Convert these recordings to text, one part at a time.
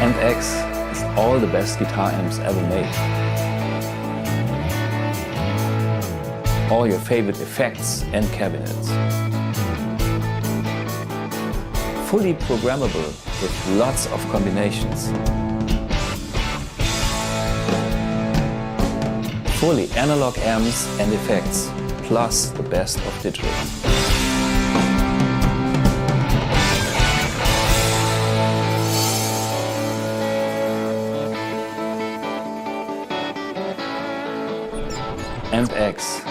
AmpX is all the best guitar amps ever made. All your favorite effects and cabinets. Fully programmable with lots of combinations. Fully analog amps and effects, plus the best of digital. AmpX.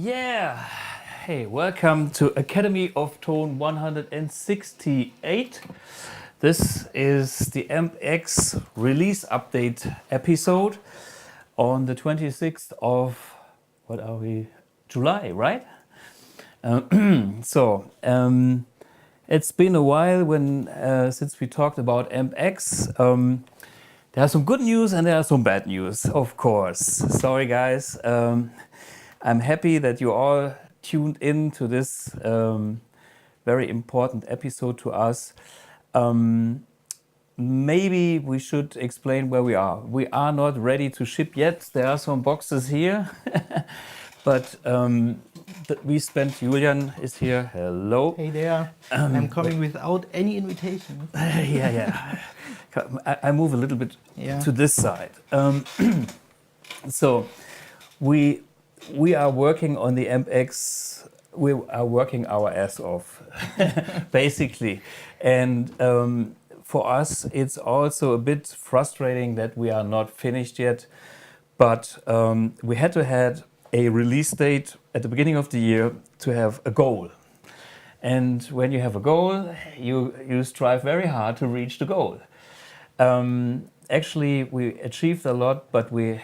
Yeah, hey, welcome to Academy of Tone 168. This is the AmpX release update episode on the 26th of, what are we, July, right? It's been a while since we talked about AmpX. There are some good news and there are some bad news, of course. Sorry, guys. I'm happy that you all tuned in to this very important episode to us. Maybe we should explain where we are. We are not ready to ship yet. There are some boxes here. But Julian is here. Hello. Hey there. I'm coming without any invitation. Yeah. I move a little bit to this side. So we are working on the AmpX. We are working our ass off, basically. And for us, it's also a bit frustrating that we are not finished yet. But we had to have a release date at the beginning of the year to have a goal. And when you have a goal, you strive very hard to reach the goal. Actually, we achieved a lot, but we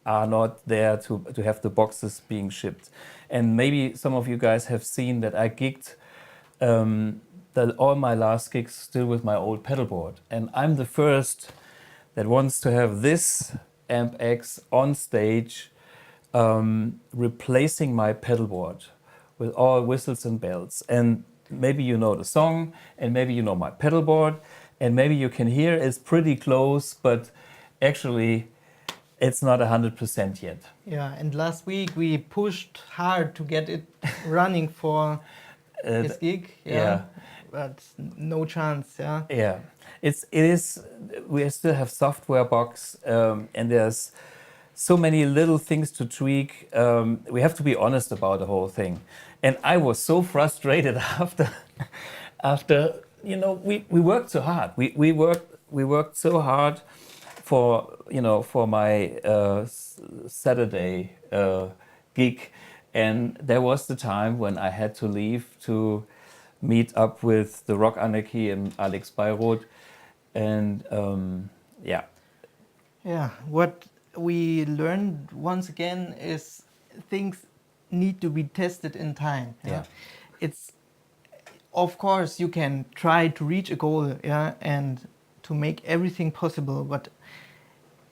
are not there to have the boxes being shipped. And maybe some of you guys have seen that I gigged all my last gigs still with my old pedal board. And I'm the first that wants to have this AmpX on stage replacing my pedal board with all whistles and bells. And maybe you know the song, and maybe you know my pedal board, and maybe you can hear it's pretty close, but actually it's not 100% yet. Yeah, and last week we pushed hard to get it running for this gig. Yeah, but no chance. Yeah, it is. We still have software box, and there's so many little things to tweak. We have to be honest about the whole thing. And I was so frustrated after we worked so hard. We worked so hard for my Saturday gig, and there was the time when I had to leave to meet up with the Rock Anarchy and Alex Bayreuth, and What we learned once again is things need to be tested in time. It's, of course, you can try to reach a goal, and to make everything possible, but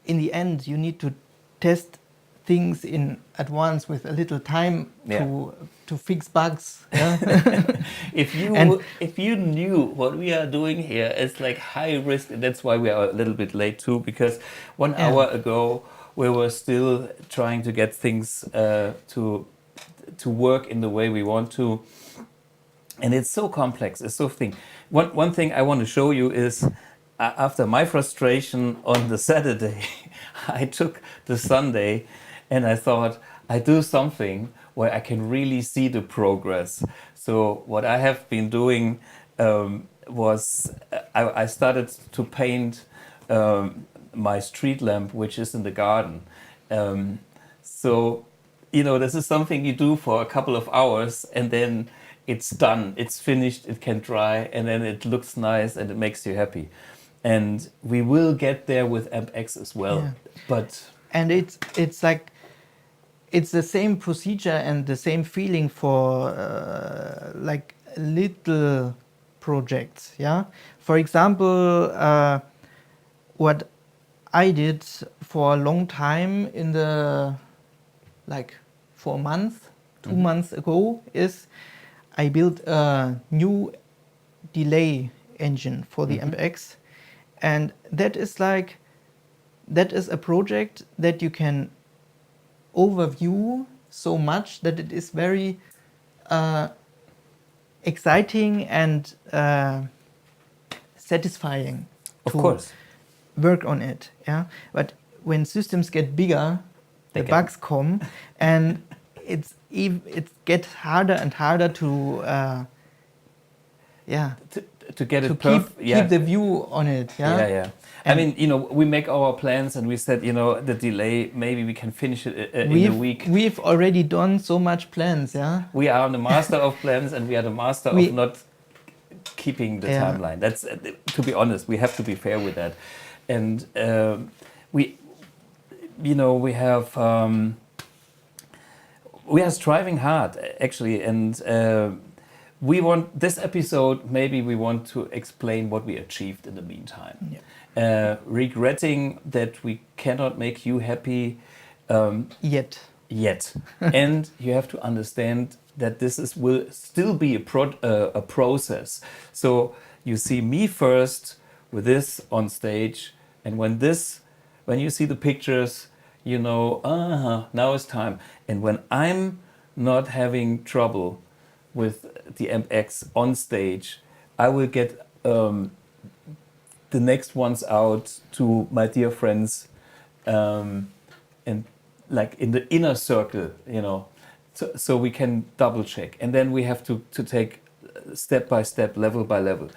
in the end you need to test things in advance with a little time to fix bugs. If you knew what we are doing here, it's like high risk. That's why we are a little bit late too, because 1 hour ago we were still trying to get things to work in the way we want to. And it's so complex. It's so thing. One thing I want to show you is after my frustration on the Saturday, I took the Sunday and I thought I do something where I can really see the progress. So what I have been doing was I started to paint my street lamp, which is in the garden. This is something you do for a couple of hours and then it's done, it's finished, it can dry, and then it looks nice and it makes you happy. And we will get there with AmpX as well. And it's like it's the same procedure and the same feeling for like little projects. For example, what I did for a long time in the for a month, 2 months ago, is I built a new delay engine for the AmpX, and that is a project that you can overview so much that it is very exciting and satisfying to work on it. But when systems get bigger, the bugs come, and it gets harder and harder to to get to it perfect. keep the view on it. Yeah. Yeah. I mean, we make our plans and we said, the delay, maybe we can finish it in a week. We've already done so much plans. Yeah. We are the master of plans and we are the master of not keeping the timeline. That's, to be honest, we have to be fair with that. And we are striving hard actually, and we want this episode, maybe we want to explain what we achieved in the meantime. Regretting that we cannot make you happy yet. And you have to understand that this will still be a process. So you see me first with this on stage, and when you see the pictures, now it's time. And when I'm not having trouble with the AmpX on stage, I will get the next ones out to my dear friends, and like in the inner circle, so we can double check. And then we have to take step by step, level by level.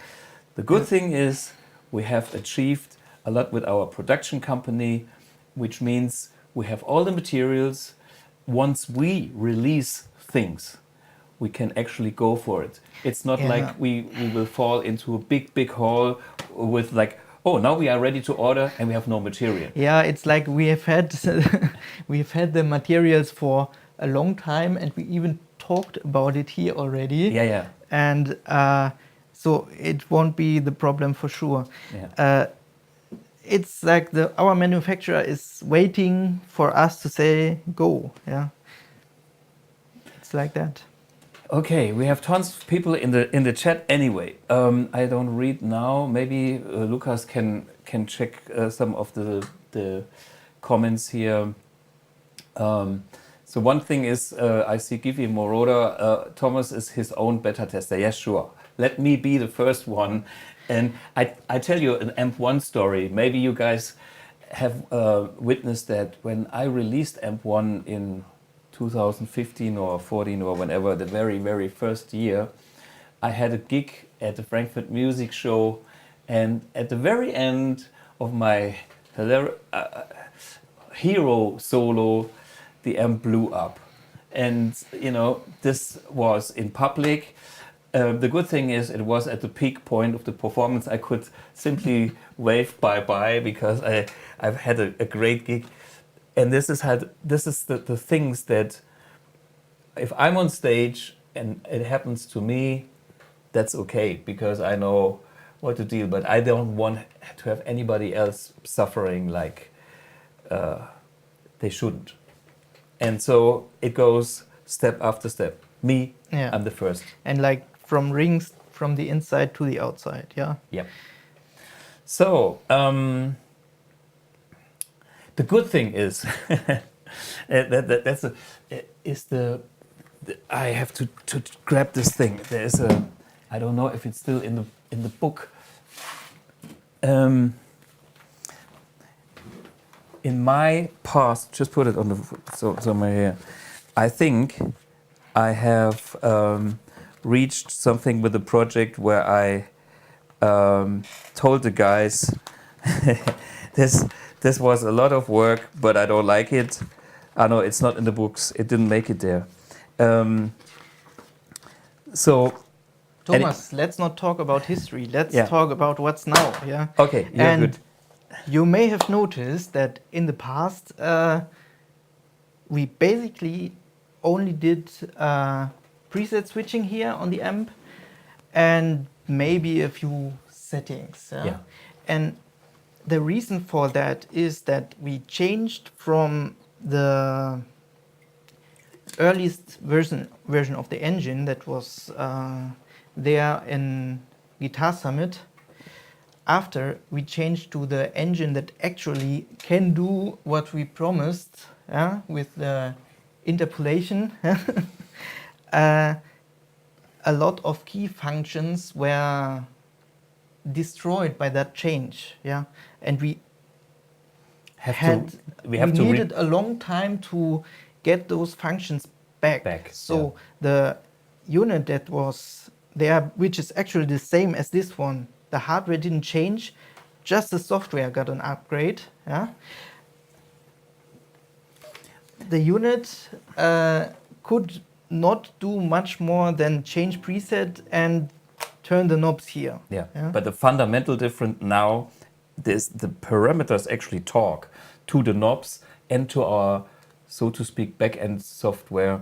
The good thing is we have achieved a lot with our production company, which means we have all the materials. Once we release things, we can actually go for it. It's not like we will fall into a big hall with like, oh, now we are ready to order and we have no material. Yeah, it's like we have had we've had the materials for a long time, and we even talked about it here already. Yeah. And so it won't be the problem for sure. Yeah. It's like our manufacturer is waiting for us to say go. Yeah, it's like that. Okay, we have tons of people in the chat anyway. I don't read now. Maybe Lucas can check some of the comments here. So one thing is, I see Givi Moroda, Thomas is his own beta tester. Yes, sure. Let me be the first one. And I tell you an AMP1 story. Maybe you guys have witnessed that when I released AMP1 in 2015 or 14 or whenever, the very, very first year, I had a gig at the Frankfurt Music Show, and at the very end of my hero solo, the amp blew up. And, this was in public. The good thing is it was at the peak point of the performance. I could simply wave bye-bye because I've had a great gig. And this is the things that if I'm on stage and it happens to me, that's okay, because I know what to deal. But I don't want to have anybody else suffering like they shouldn't. And so it goes step after step. I'm the first. And like from rings from the inside to the outside, yeah? Yep. So, the good thing is, I have to grab this thing. There's I don't know if it's still in the book. In my past, just put it on somewhere here. I think I have reached something with the project where I told the guys this was a lot of work, but I don't like it. I know it's not in the books. It didn't make it there. So, Thomas, let's not talk about history. Let's talk about what's now. Yeah. Okay. Yeah. Good. You may have noticed that in the past we basically only did preset switching here on the amp and maybe a few settings. Yeah? And the reason for that is that we changed from the earliest version of the engine that was there in Guitar Summit. After we changed to the engine that actually can do what we promised, with the interpolation. A lot of key functions were destroyed by that change, and we needed a long time to get those functions back. So the unit that was which is actually the same as this one. The hardware didn't change, just the software got an upgrade. Yeah. The unit could not do much more than change preset and turn the knobs here. Yeah. But the fundamental difference now is the parameters actually talk to the knobs and to our, so to speak, back-end software,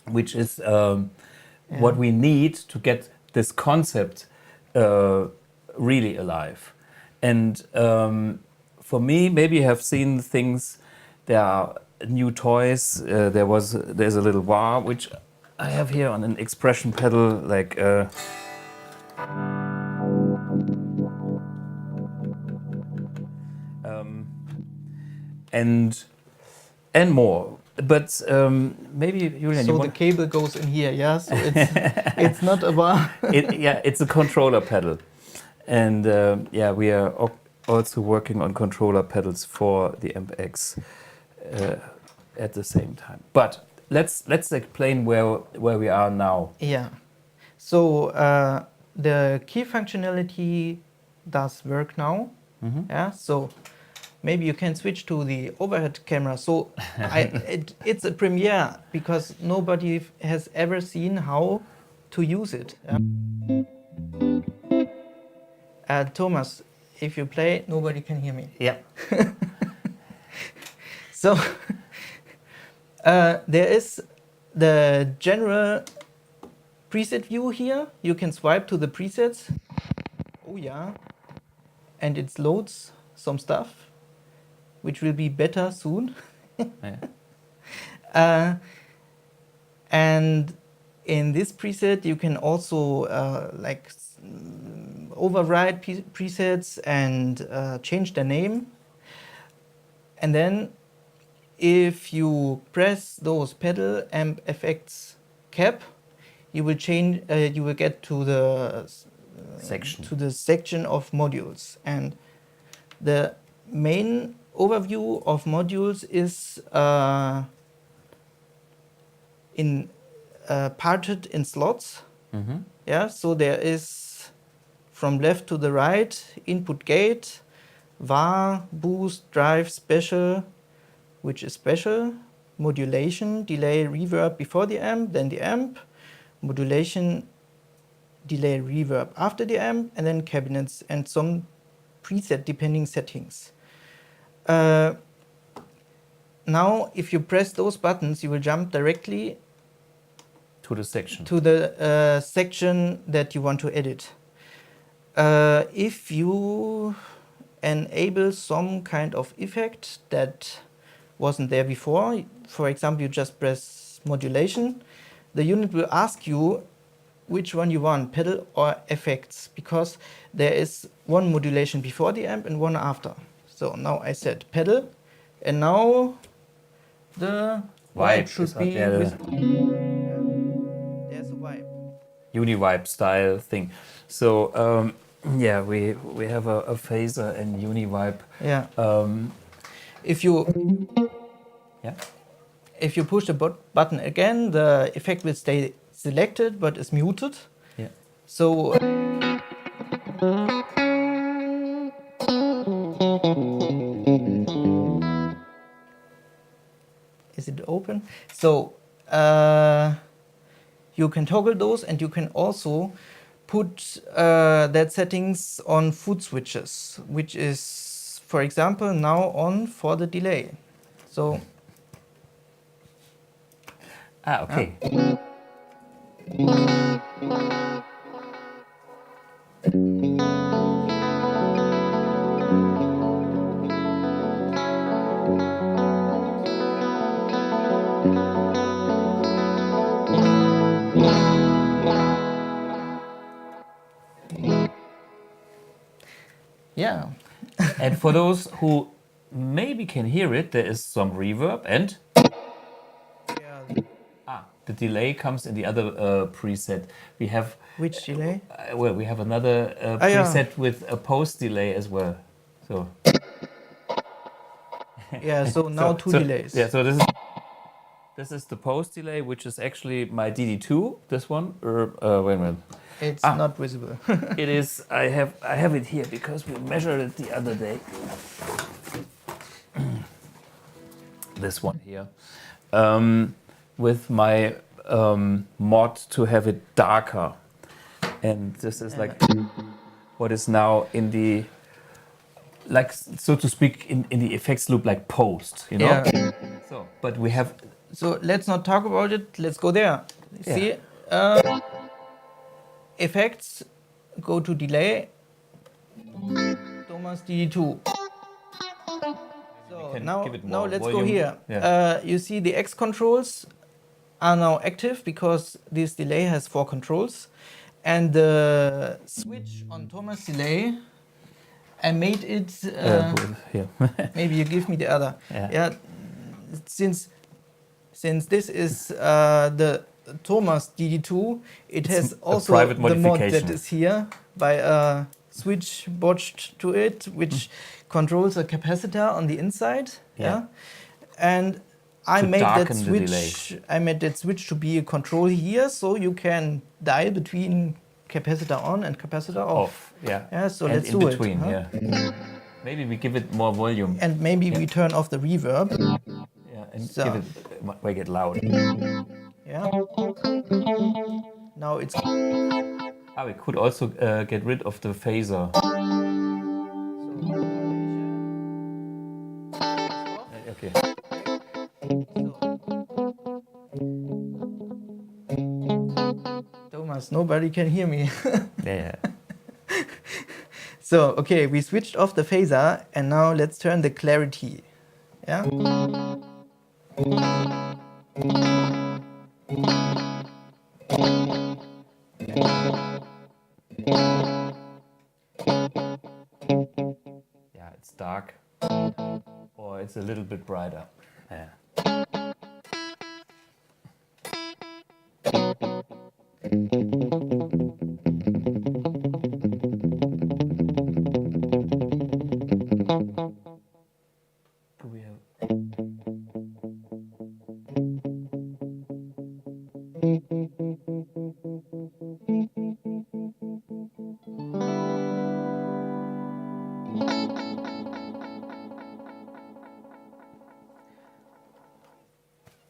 which is what we need to get this concept really alive. And for me, maybe you have seen things, there are new toys, there's a little wah, which I have here on an Experssion pedal, like and more. But maybe Julian, so the cable goes in here, yeah. So it's not a bar. It's a controller pedal, and we are also working on controller pedals for the AmpX at the same time. But let's explain where we are now. Yeah. So the key functionality does work now. Mm-hmm. Yeah. So maybe you can switch to the overhead camera. So it's a premiere because nobody has ever seen how to use it. Thomas, if you play, nobody can hear me. Yeah. So there is the general preset view here. You can swipe to the presets. Oh yeah. And it loads some stuff, which will be better soon. And in this preset, you can also override presets and change the name. And then if you press those pedal amp effects cap, you will change. You will get to the section of modules, and the main overview of modules is parted in slots. Mm-hmm. Yeah, so there is from left to the right input gate, var, boost, drive, special, which is special, modulation, delay, reverb before the amp, then the amp, modulation, delay, reverb after the amp, and then cabinets and some preset depending settings. Now, if you press those buttons, you will jump directly to the section. Section that you want to edit. If you enable some kind of effect that wasn't there before, for example, you just press modulation, the unit will ask you which one you want, pedal or effects, because there is one modulation before the amp and one after. So now I said pedal, and now the vibe should be there's a vibe. Uni-vibe style thing. So we have a phaser and uni-vibe. Yeah. If you push the button again, the effect will stay selected but is muted. Yeah. So is it open? So you can toggle those, and you can also put that settings on footswitches, which is, for example, now on for the delay. So okay. yeah. And for those who maybe can hear it, there is some reverb and the delay comes in the other preset. We have which delay? Well, we have another preset with a post delay as well. So yeah, so now two delays. Yeah, so this is This is the post delay, which is actually my DD2. This one, or wait a minute. It's not visible. It is. I have it here because we measured it the other day. This one here, with my mod to have it darker, and this is like what is now in the, like, so to speak, in the effects loop, like post, you know. Yeah. So, but we have. So let's not talk about it. Let's go there. Yeah. See, effects, go to delay. Thomas DD2. So now let's go here. Yeah. You see the X controls are now active because this delay has 4 controls, and the switch on Thomas delay, I made it. Here. Maybe you give me the other. Yeah. Since this is the Thomas DD2, it has also private the mod modification. that is here by a switch botched to it, which controls a capacitor on the inside. Yeah. And I To made that darken the delay. switch. I made that switch to be a control here, so you can dial between capacitor on and capacitor off. Yeah. Yeah. So And let's in do between, it. yeah. Maybe we give it more volume. And maybe we turn off the reverb. Yeah, and So. give it, make it loud. Yeah. Now it's. We could also get rid of the phaser. Okay. Thomas, nobody can hear me. Yeah. So, okay, we switched off the phaser and now let's turn the clarity. Yeah? Yeah, it's dark. Or it's a little bit brighter. Yeah. Do we have...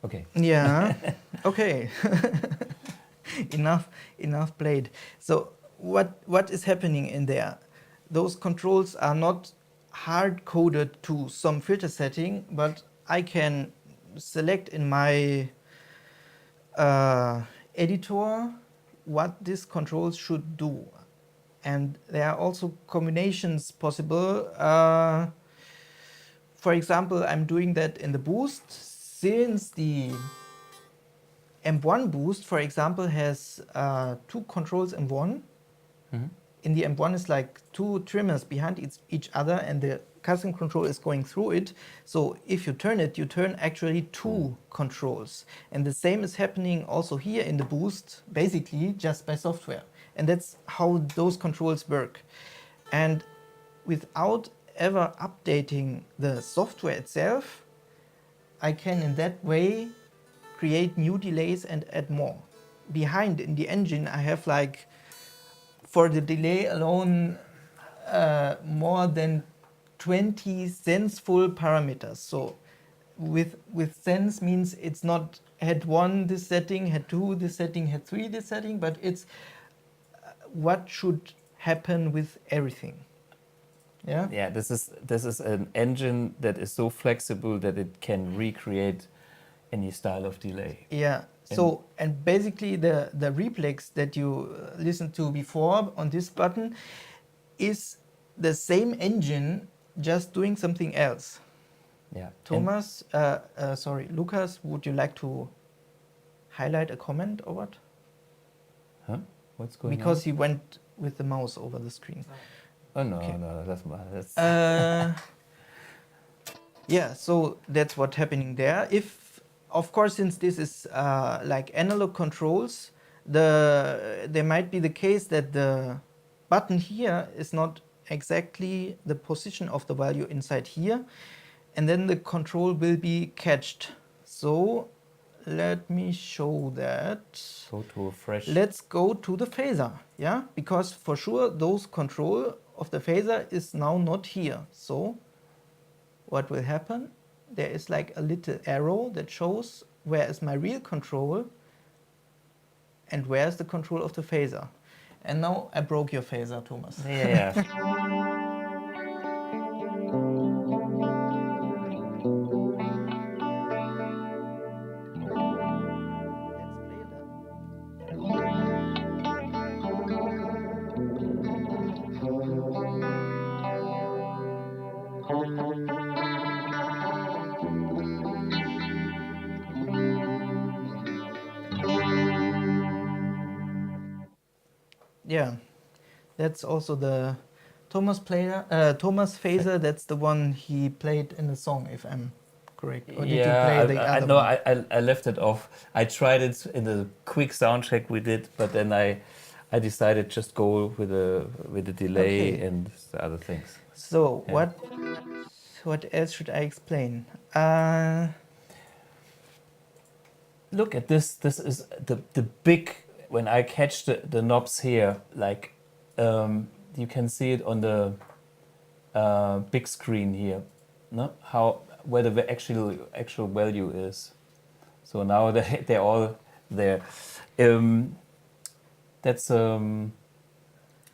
Okay. Yeah. Okay. enough played. So what is happening in there? Those controls are not hard coded to some filter setting, but I can select in my editor what these controls should do. And there are also combinations possible. For example, I'm doing that in the boost. Since the Amp1 boost, for example, has 2 controls in one. Mm-hmm. In the Amp1 is like 2 trimmers behind each other, and the custom control is going through it. So if you turn it, you turn actually 2 controls. And the same is happening also here in the boost, basically just by software. And that's how those controls work. And without ever updating the software itself, I can in that way create new delays and add more. Behind in the engine, I have like, for the delay alone, more than 20 senseful parameters. So with sense means it's not head 1 this setting, head 2 this setting, head 3 this setting, but it's what should happen with everything. Yeah. Yeah, this is an engine that is so flexible that it can recreate any style of delay. Yeah. So, and basically the replex that you listened to before on this button is the same engine, just doing something else. Yeah. Thomas, sorry, Lucas, would you like to highlight a comment or what? Huh? What's going on? Because he went with the mouse over the screen. Oh no, Okay. no, that's Yeah, so that's what's happening there. If, of course, since this is like analog controls, there might be the case that the button here is not exactly the position of the value inside here, and then the control will be catched. So let me show that. Go to a fresh. Let's go to the phaser, yeah? Because for sure those control of the phaser is now not here. So what will happen? There is like a little arrow that shows where is my real control and where is the control of the phaser. And now I broke your phaser, Thomas. Yeah. Yeah, that's also the Thomas phaser. That's the one he played in the song, if I'm correct. Or did you play the other no, one? I left it off. I tried it in the quick sound check we did, but then I decided just go with a delay and the other things. So what else should I explain? Look at this. This is the big. When I catch the knobs here, like you can see it on the big screen here. No, where the actual value is. So now they're all there. That's a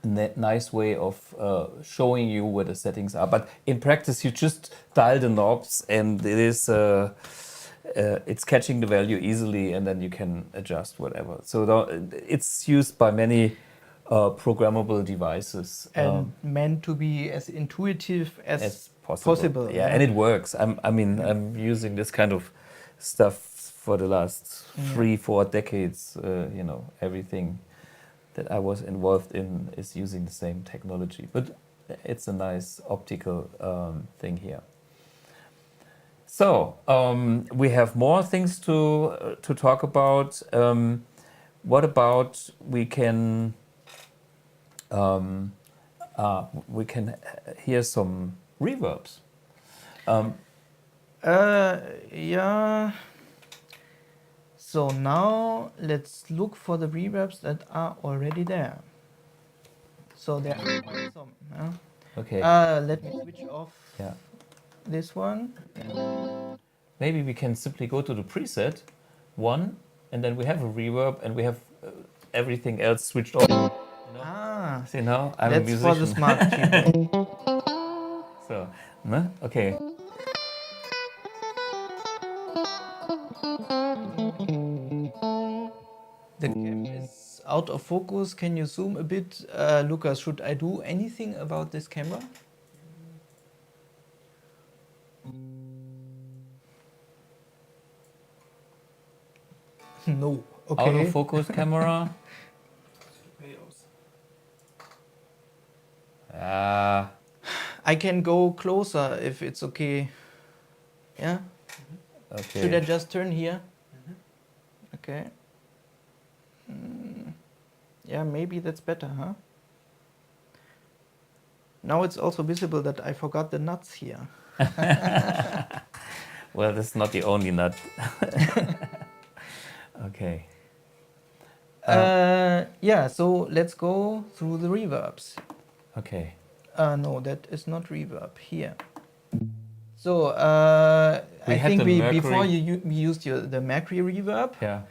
nice way of showing you where the settings are. But in practice, you just dial the knobs, and it is it's catching the value easily, and then you can adjust whatever. So it's used by many programmable devices And meant to be as intuitive as possible. Yeah, and it works. I'm using this kind of stuff for the last 3-4 decades. Everything that I was involved in is using the same technology, but it's a nice optical thing here. So we have more things to talk about. What about we can hear some reverbs? Yeah. So now let's look for the reverbs that are already there. So there are quite some. Okay. Let me switch off this one. Maybe we can simply go to the preset one, and then we have a reverb, and we have everything else switched off. See now, I'm a musician. That's for the smart keyboard. So, no? Okay. The cam is out of focus. Can you zoom a bit? Lucas, should I do anything about this camera? No. Okay. Out of focus camera. I can go closer if it's okay. Yeah? Okay. Should I just turn here? Okay. Yeah, maybe that's better, huh? Now it's also visible that I forgot the nuts here. Well, this is not the only nut. Okay. Yeah, so let's go through the reverbs. Okay. No, that is not reverb. Here. So I think before we used the Mercury reverb. Yeah.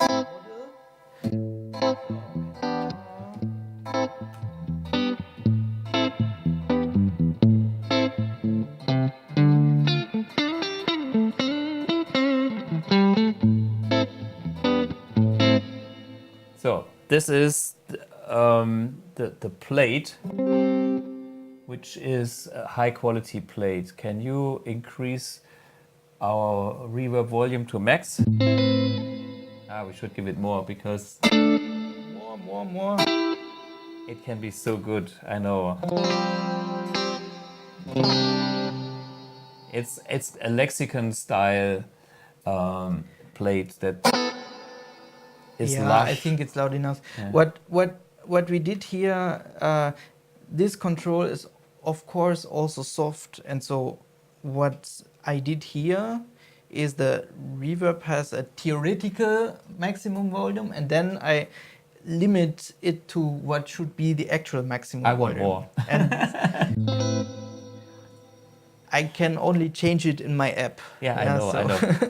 So this is the plate, which is a high quality plate. Can you increase our reverb volume to max? We should give it more because more. It can be so good, I know. It's a lexicon style plate that is lush. I think it's loud enough. Yeah. What we did here, this control is of course also soft, and so what I did here is the reverb has a theoretical maximum volume, and then I limit it to what should be the actual maximum I want volume. more. And I can only change it in my app. Yeah, I know.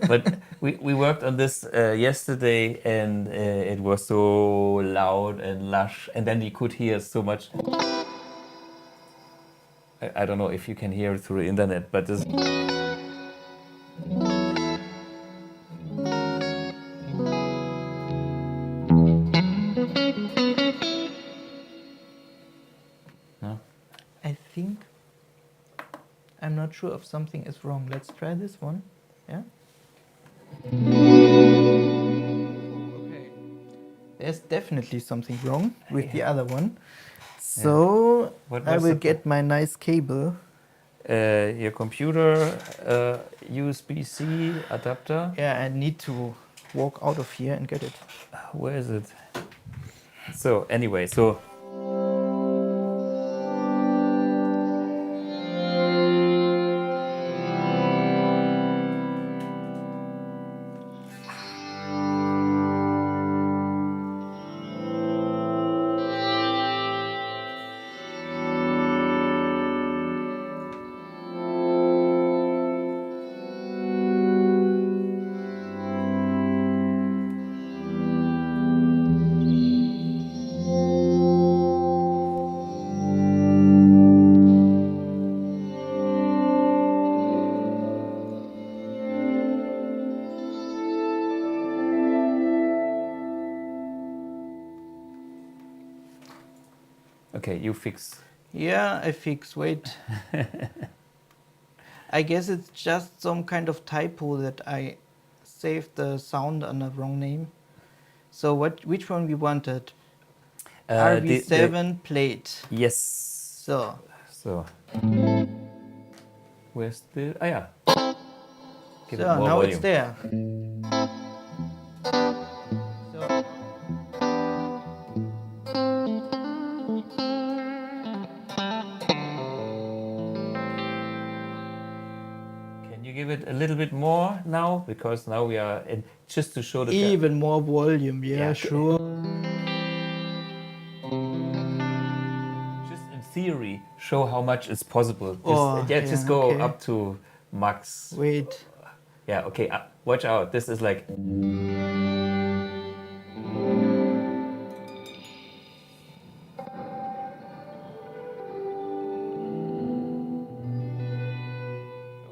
But we worked on this yesterday, and it was so loud and lush, and then you could hear so much. I don't know if you can hear it through the internet, but this. No? I think I'm not sure if something is wrong. Let's try this one. Yeah. Okay. There's definitely something wrong with the other one. So What I was will the get my nice cable. your computer USB-C adapter. Yeah, I need to walk out of here and get it. Where is it? So anyway, so. Okay, you fix. Yeah, I fix. Wait. I guess it's just some kind of typo that I saved the sound under wrong name. So which one we wanted? RV7 plate. Yes. So. Where's the? Ah, yeah. Give So it more now volume. it's there. Can you give it a little bit more now? Because now we are in, just to show the Even more volume, yeah, sure. Just in theory, show how much is possible. Just go okay. up to max. Wait. Yeah, okay. Watch out. This is like.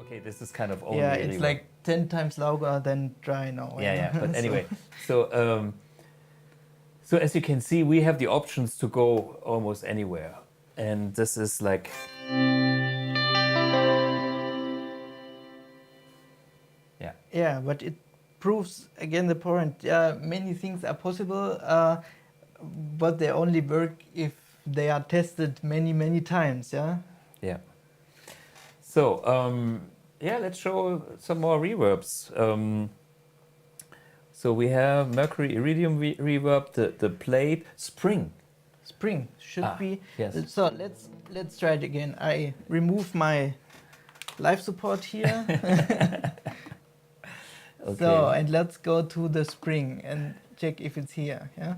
Okay, this is kind of only. Yeah, it's like 10 times louder than dry now. Yeah. But anyway, so as you can see, we have the options to go almost anywhere, and this is like. Yeah, but it proves again the point. Yeah, many things are possible, but they only work if they are tested many times. Yeah. Yeah. So let's show some more reverbs. So we have Mercury Iridium reverb, the plate, Spring should be. Yes. So let's try it again. I remove my live support here. Okay. So, and let's go to the Spring and check if it's here. Yeah.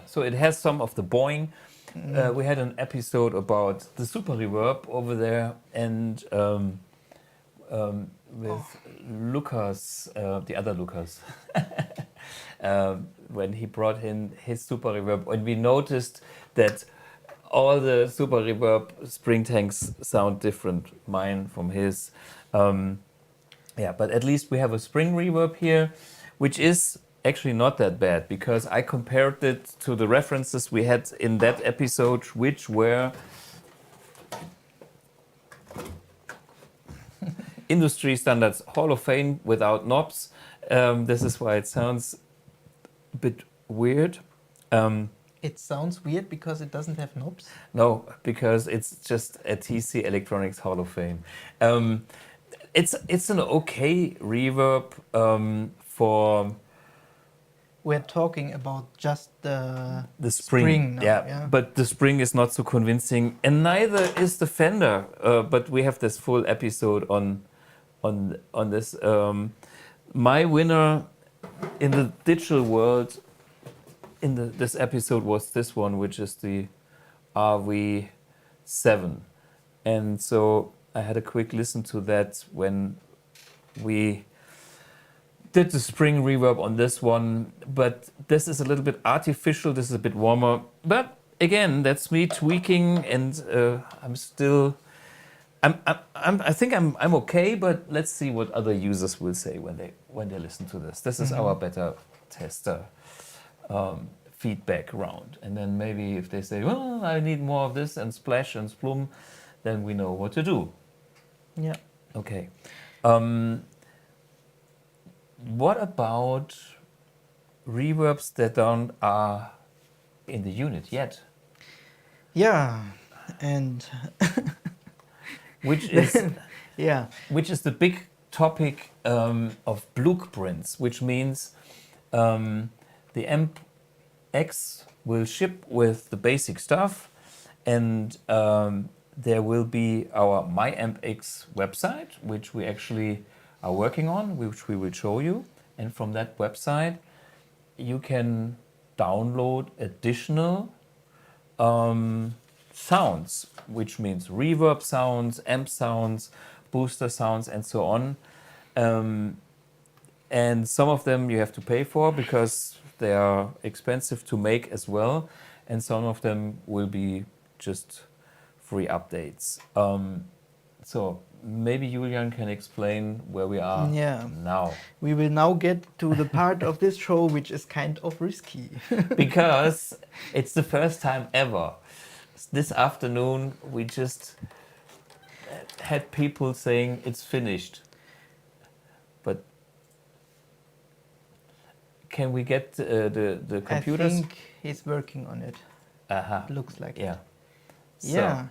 So it has some of the boing. We had an episode about the super reverb over there, and with Lucas, the other Lucas, when he brought in his super reverb, and we noticed that all the super reverb spring tanks sound different, mine from his. But at least we have a spring reverb here, which is actually not that bad, because I compared it to the references we had in that episode, which were industry standards Hall of Fame without knobs. This is why it sounds a bit weird. It sounds weird because it doesn't have knobs? No, because it's just a TC Electronics Hall of Fame. It's an okay reverb for... We're talking about just the spring now, yeah. But the spring is not so convincing, and neither is the Fender. But we have this full episode on this. My winner in the digital world in this episode was this one, which is the RV7, and so I had a quick listen to that when we did the spring reverb on this one, but this is a little bit artificial. This is a bit warmer, but again, that's me tweaking, and I think I'm okay. But let's see what other users will say when they listen to this. This is our beta tester feedback round, and then maybe if they say, well, I need more of this and splash and splum, then we know what to do. Yeah. Okay. What about reverbs that are in the unit yet? Yeah, and which is yeah, which is the big topic of Blugprints, which means the AmpX will ship with the basic stuff, and there will be our My AmpX website, which we actually are working on, which we will show you. And from that website, you can download additional sounds, which means reverb sounds, amp sounds, booster sounds, and so on. And some of them you have to pay for because they are expensive to make as well. And some of them will be just free updates. So maybe Julian can explain where we are now. We will now get to the part of this show which is kind of risky. Because it's the first time ever. This afternoon we just had people saying it's finished. But can we get the computers? I think he's working on it. Looks like it. Yeah.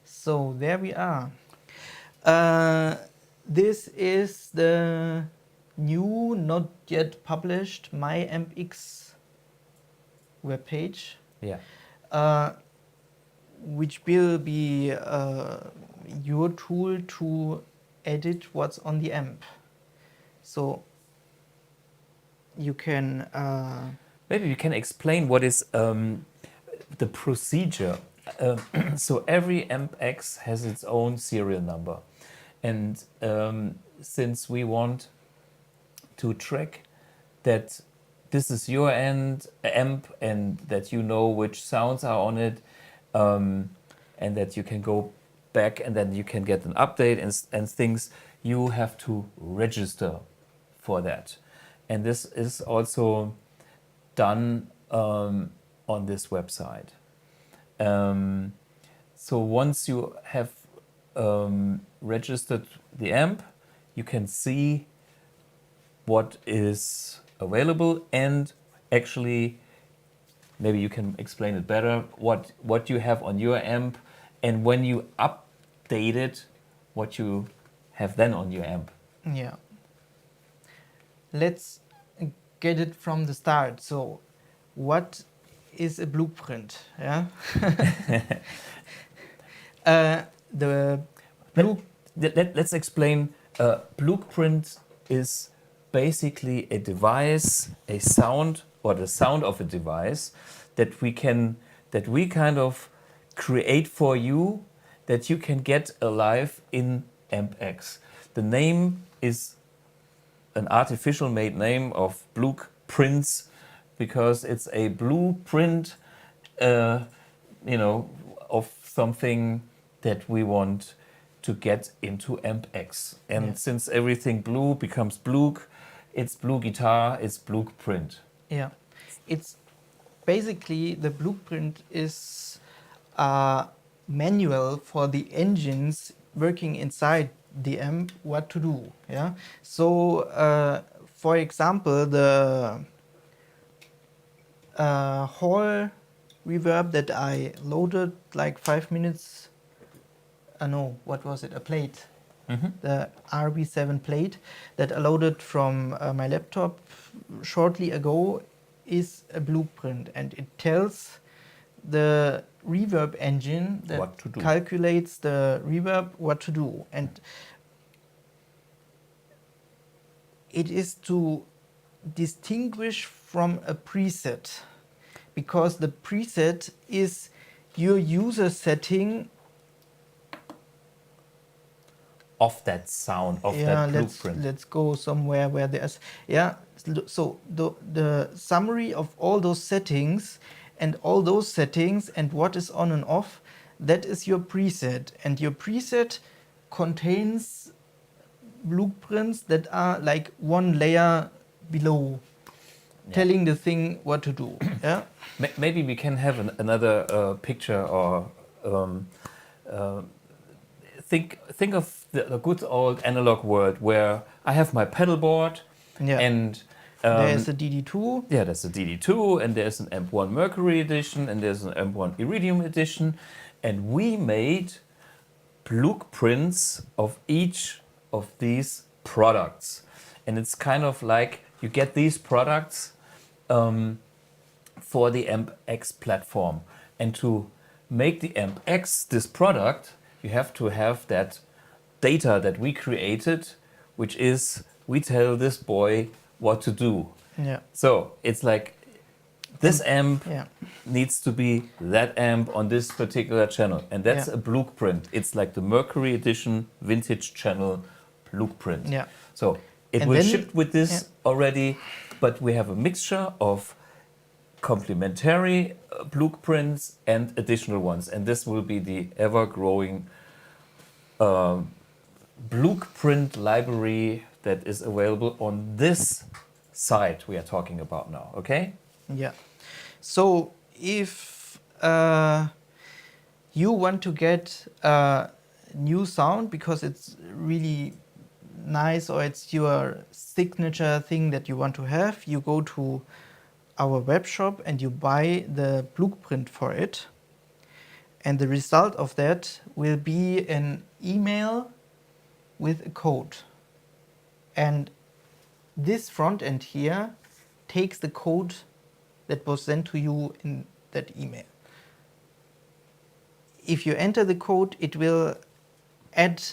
So there we are. This is the new, not yet published My AmpX webpage. Yeah. Which will be your tool to edit what's on the amp. So you can... Maybe you can explain what is the procedure. So every AmpX has its own serial number. And since we want to track that this is your amp and that you know which sounds are on it, and that you can go back and then you can get an update and things, you have to register for that. And this is also done on this website. So once you have registered the amp, you can see what is available, and actually maybe you can explain it better, what you have on your amp, and when you update it, what you have then on your amp. Yeah. Let's get it from the start. So what is a blueprint? Yeah. Let's explain. Blueprint is basically a device, a sound, or the sound of a device that we kind of create for you, that you can get alive in AmpX. The name is an artificial made name of Blugprints because it's a blueprint, of something that we want to get into AmpX. And since everything blue becomes Blug, it's BluGuitar, it's Blugprint. Yeah, it's basically the Blueprint is a manual for the engines working inside the amp what to do. Yeah. So for example, the hall reverb that I loaded like 5 minutes. No, what was it? A plate. The RB7 plate that I loaded from my laptop shortly ago is a blueprint, and it tells the reverb engine that calculates the reverb what to do. And it is to distinguish from a preset, because the preset is your user setting of that sound, of that blueprint. Let's go somewhere where there's, so the summary of all those settings and what is on and off, that is your preset. And your preset contains blueprints that are like one layer below, telling the thing what to do. Yeah. Maybe we can have another picture, or think of the good old analog world where I have my pedal board, and there's a DD2. Yeah, there's a DD2, and there's an Amp1 Mercury edition, and there's an Amp1 Iridium edition, and we made blueprints of each of these products. And it's kind of like you get these products for the AmpX platform. And to make the AmpX this product, you have to have that data that we created, which is we tell this boy what to do. Yeah. So it's like this amp needs to be that amp on this particular channel. And that's a blueprint. It's like the Mercury Edition vintage channel blueprint. Yeah. So it will ship with this already, but we have a mixture of complementary blueprints and additional ones. And this will be the ever-growing blueprint library that is available on this site we are talking about now, okay? Yeah. So if you want to get a new sound because it's really nice, or it's your signature thing that you want to have, you go to our web shop and you buy the blueprint for it. And the result of that will be an email with a code. And this front end here takes the code that was sent to you in that email. If you enter the code, it will add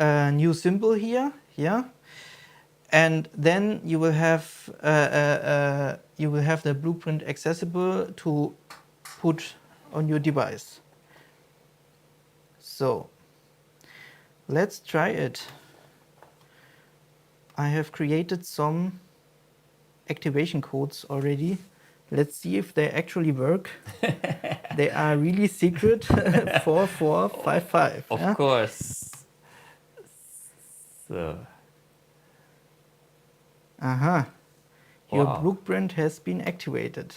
a new symbol here, and then you will have the blueprint accessible to put on your device. So let's try it. I have created some activation codes already. Let's see if they actually work. They are really secret. 4455. Of course. So. Your blueprint has been activated.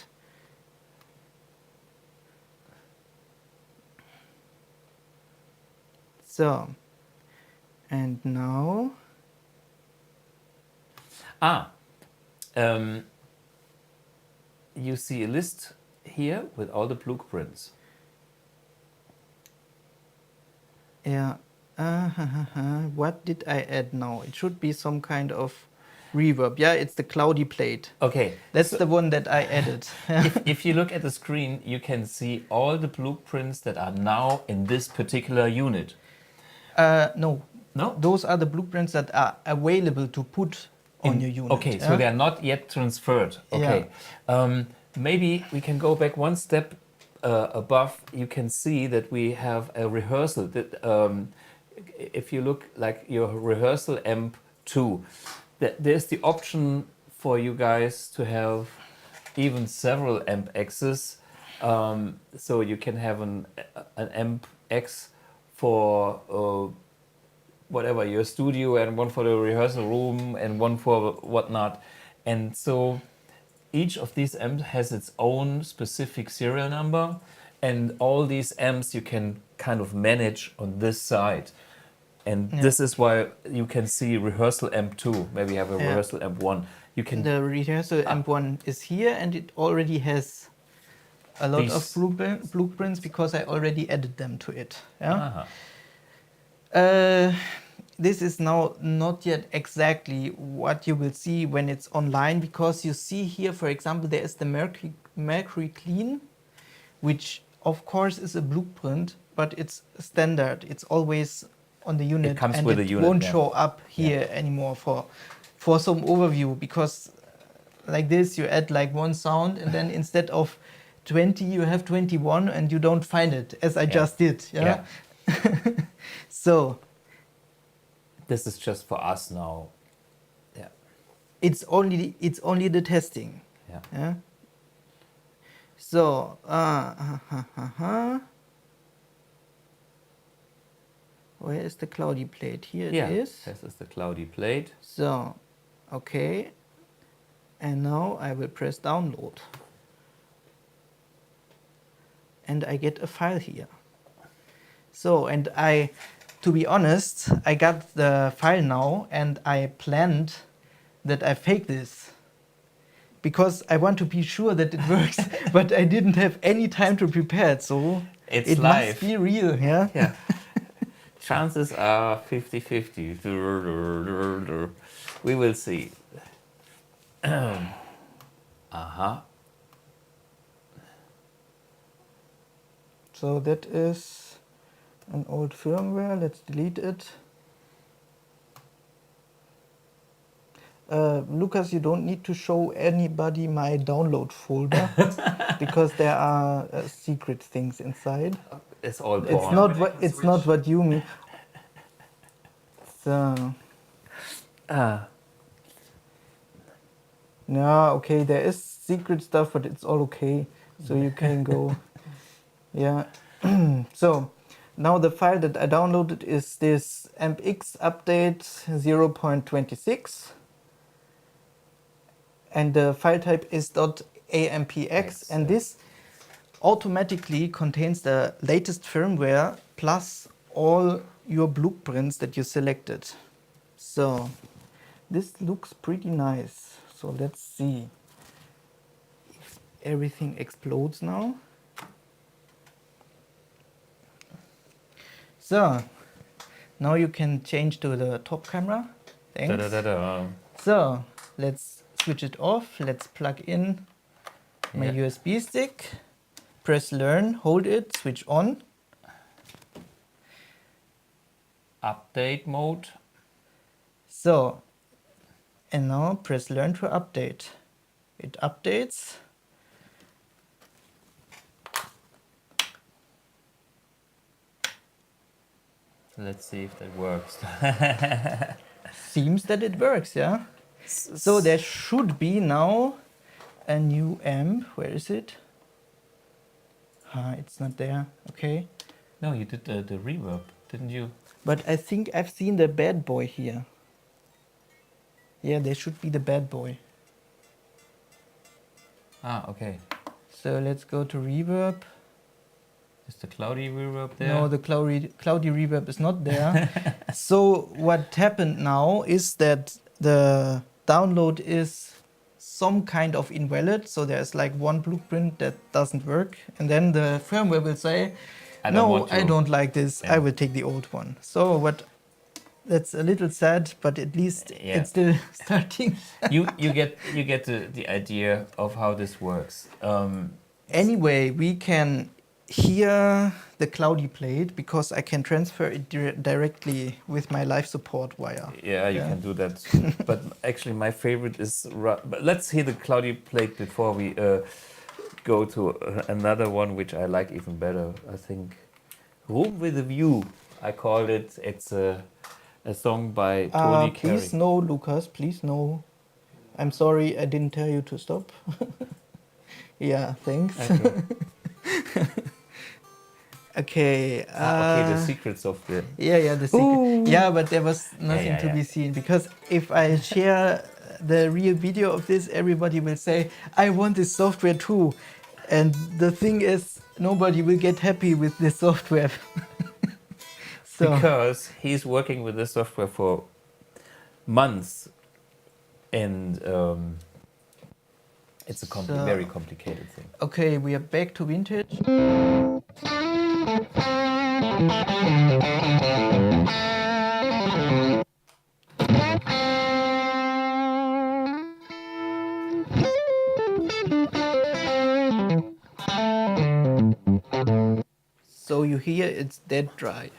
So, and now. You see a list here with all the blueprints. Yeah. What did I add now? It should be some kind of reverb. Yeah, it's the cloudy plate. Okay. That's the one that I added. if you look at the screen, you can see all the blueprints that are now in this particular unit. No. No? Those are the blueprints that are available to put on your unit. Okay, so they are not yet transferred. Okay. Yeah. Maybe we can go back one step above. You can see that we have a rehearsal. That, if you look like your rehearsal amp2, there's the option for you guys to have even several AmpXs. So you can have an AmpX for whatever, your studio, and one for the rehearsal room, and one for whatnot. And so each of these amps has its own specific serial number, and all these amps you can kind of manage on this side. And this is why you can see rehearsal amp2. Maybe you have a rehearsal amp1. You can the rehearsal amp1 is here, and it already has a lot of blueprints because I already added them to it. Yeah. This is now not yet exactly what you will see when it's online, because you see here, for example, there is the Mercury Clean, which of course is a blueprint, but it's standard. It's always on the unit, it comes with a unit, won't show up here anymore for some overview, because like this you add like one sound and then instead of 20 you have 21 and you don't find it, as I just did. So this is just for us now. It's only the testing. So where is the cloudy plate? Here it is. This is the cloudy plate. So okay, and now I will press download and I get a file here. So, and to be honest, I got the file now and I planned that I fake this because I want to be sure that it works, but I didn't have any time to prepare it, so it live. Must be real. Yeah. Chances are 50-50. We will see. So that is an old firmware. Let's delete it. Lucas, you don't need to show anybody my download folder because there are secret things inside. It's all porn. It's not what you mean. So. No, okay, there is secret stuff, but it's all okay. So you can go. Yeah. So now the file that I downloaded is this AmpX update 0.26. And the file type is .ampx, and this automatically contains the latest firmware plus all your blueprints that you selected. So this looks pretty nice. So let's see if everything explodes now. So now you can change to the top camera. Thanks. So let's switch it off. Let's plug in my USB stick. Press learn, hold it, switch on. Update mode. So, and now press learn to update. It updates. Let's see if that works. Seems that it works, yeah? So there should be now a new amp. Where is it? It's not there. Okay. No, you did the reverb, didn't you? But I think I've seen the Bad Boy here. Yeah, there should be the Bad Boy. Okay. So let's go to reverb. Is the cloudy reverb there? No, the cloudy reverb is not there. So what happened now is that the download is some kind of invalid. So there's like one blueprint that doesn't work. And then the firmware will say, I don't like this. I will take the old one. So that's a little sad, but at least it's still starting. you get the idea of how this works. Anyway, we can hear the cloudy plate because I can transfer it directly with my live support wire. Yeah, you can do that. But actually my favorite is... But let's hear the cloudy plate before we go to another one, which I like even better. I think Room with a View, I called it. It's a song by Tony Carey. Please no, Lucas, please no. I'm sorry, I didn't tell you to stop. Yeah, thanks. Okay. Okay. Okay, the secret software. Yeah, the secret. Ooh. Yeah, but there was nothing to be seen, because if I share the real video of this, everybody will say, I want this software too. And the thing is, nobody will get happy with this software. So because he's working with this software for months, and it's a very complicated thing. okay, we are back to vintage. So you hear it's dead dry.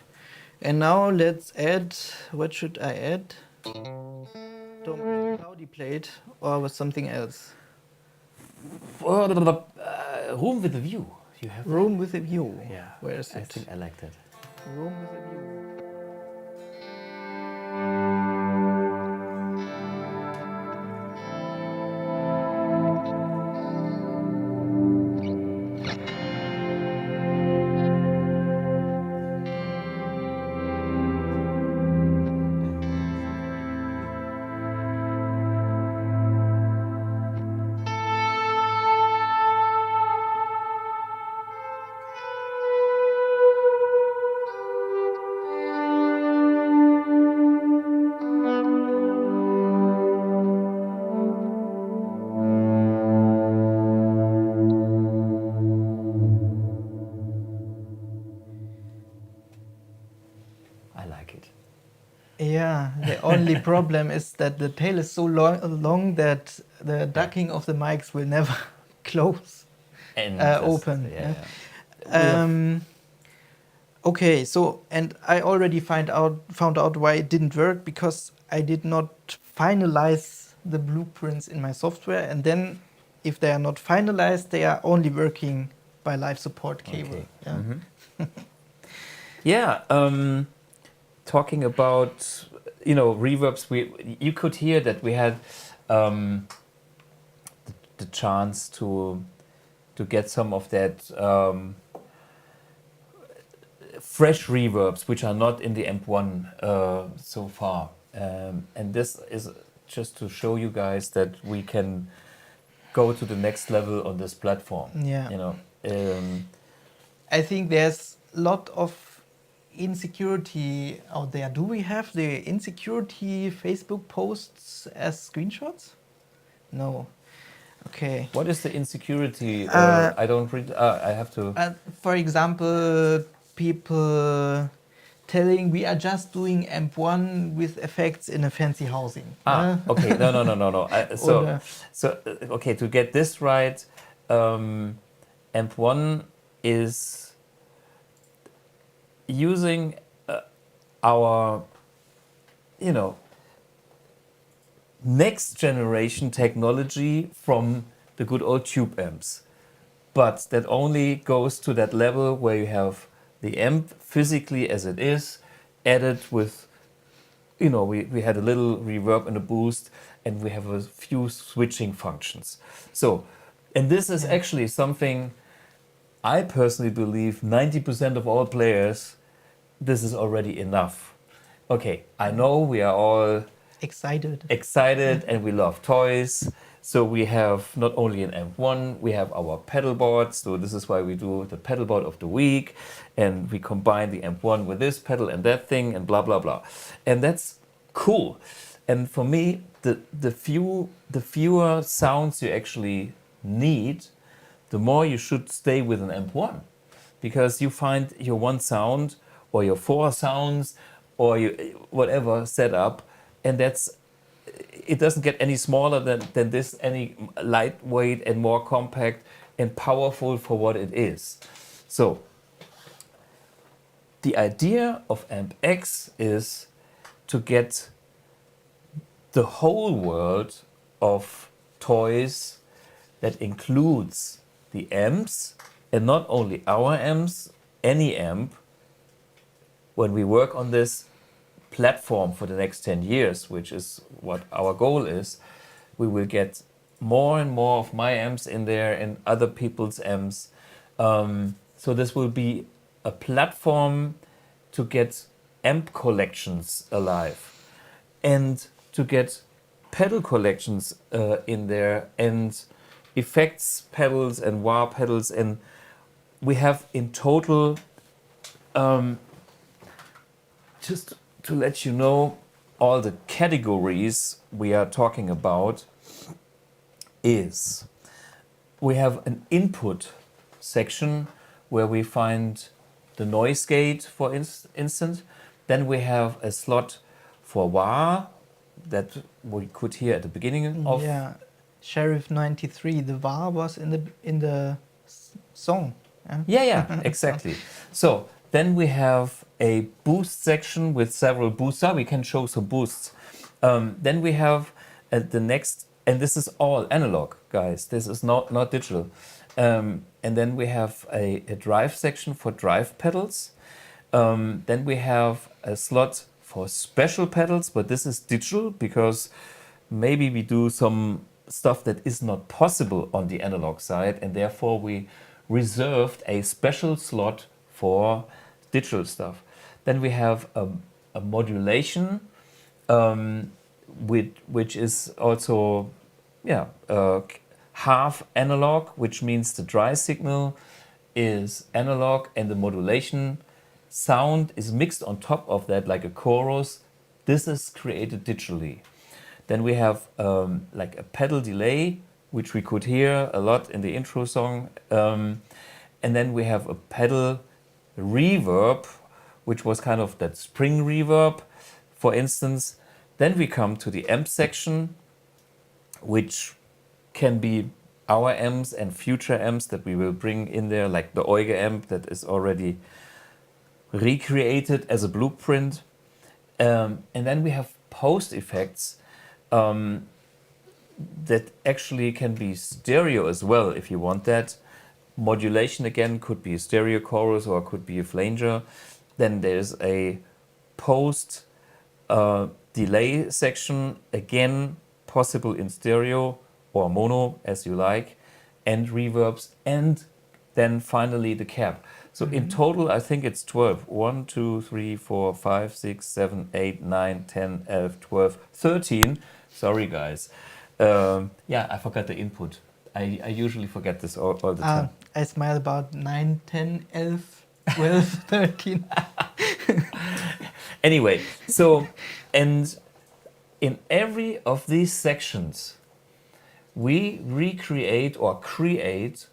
And now let's add, what should I add? Cloudy plate or was something else? Room with a view. You have Room with a view. Yeah. Where is I it? think I like that. Room with a view. I like it. Yeah, the only problem is that the tail is so long that the ducking of the mics will never close, And open. Yeah. Okay, so and I already found out why it didn't work because I did not finalize the blueprints in my software, and then if they are not finalized, they are only working by live support cable. Okay. Yeah. Mm-hmm. Yeah. Talking about reverbs, you could hear that we had the chance to get some of that fresh reverbs which are not in the Amp1 so far, and this is just to show you guys that we can go to the next level on this platform. Yeah. I think there's a lot of insecurity out there. Do we have the insecurity Facebook posts as screenshots? No. Okay. What is the insecurity? I don't read. I have to. For example, people telling we are just doing Amp1 with effects in a fancy housing. Okay. No. Okay. To get this right, Amp1 is using our, next generation technology from the good old tube amps. But that only goes to that level where you have the amp physically as it is, added with, we had a little reverb and a boost, and we have a few switching functions. So, and this is actually something I personally believe 90% of all players, this is already enough. Okay, I know we are all excited and we love toys. So we have not only an Amp1, we have our pedal boards. So this is why we do the pedal board of the week, and we combine the Amp1 with this pedal and that thing and blah, blah, blah. And that's cool. And for me, the fewer sounds you actually need, the more you should stay with an Amp1, because you find your one sound or your four sounds or your whatever setup, and it doesn't get any smaller than this, any lightweight and more compact and powerful for what it is. So the idea of AmpX is to get the whole world of toys that includes the amps, and not only our amps, any amp. When we work on this platform for the next 10 years, which is what our goal is, we will get more and more of my amps in there and other people's amps. So this will be a platform to get amp collections alive and to get pedal collections in there, and effects pedals and wah pedals, and we have in total just to let you know, all the categories we are talking about is we have an input section where we find the noise gate, for instance. Then we have a slot for wah that we could hear at the beginning of. Yeah, Sheriff 93. The wah was in the song. Yeah, exactly. So then we have a boost section with several boosts. We can show some boosts. Then we have the next, and this is all analog, guys. This is not digital. And then we have a drive section for drive pedals. Then we have a slot for special pedals, but this is digital because maybe we do some stuff that is not possible on the analog side, and therefore we reserved a special slot for digital stuff. Then we have a modulation, which is also half analog, which means the dry signal is analog and the modulation sound is mixed on top of that like a chorus. This is created digitally. Then we have like a pedal delay, which we could hear a lot in the intro song. And then we have a pedal reverb, which was kind of that spring reverb, for instance. Then we come to the amp section, which can be our amps and future amps that we will bring in there, like the Euge amp that is already recreated as a blueprint. And then we have post effects that actually can be stereo as well if you want that. Modulation again could be a stereo chorus or could be a flanger. Then there's a post delay section, again possible in stereo or mono as you like, and reverbs, and then finally the cap. So in total I think it's 12. 1, 2, 3, 4, 5, 6, 7, 8, 9, 10, 11, 12, 13. Sorry guys. I forgot the input. I usually forget this all the time. I smile about 9, 10, 11, 12, 13. Anyway, so, and in every of these sections, we recreate or create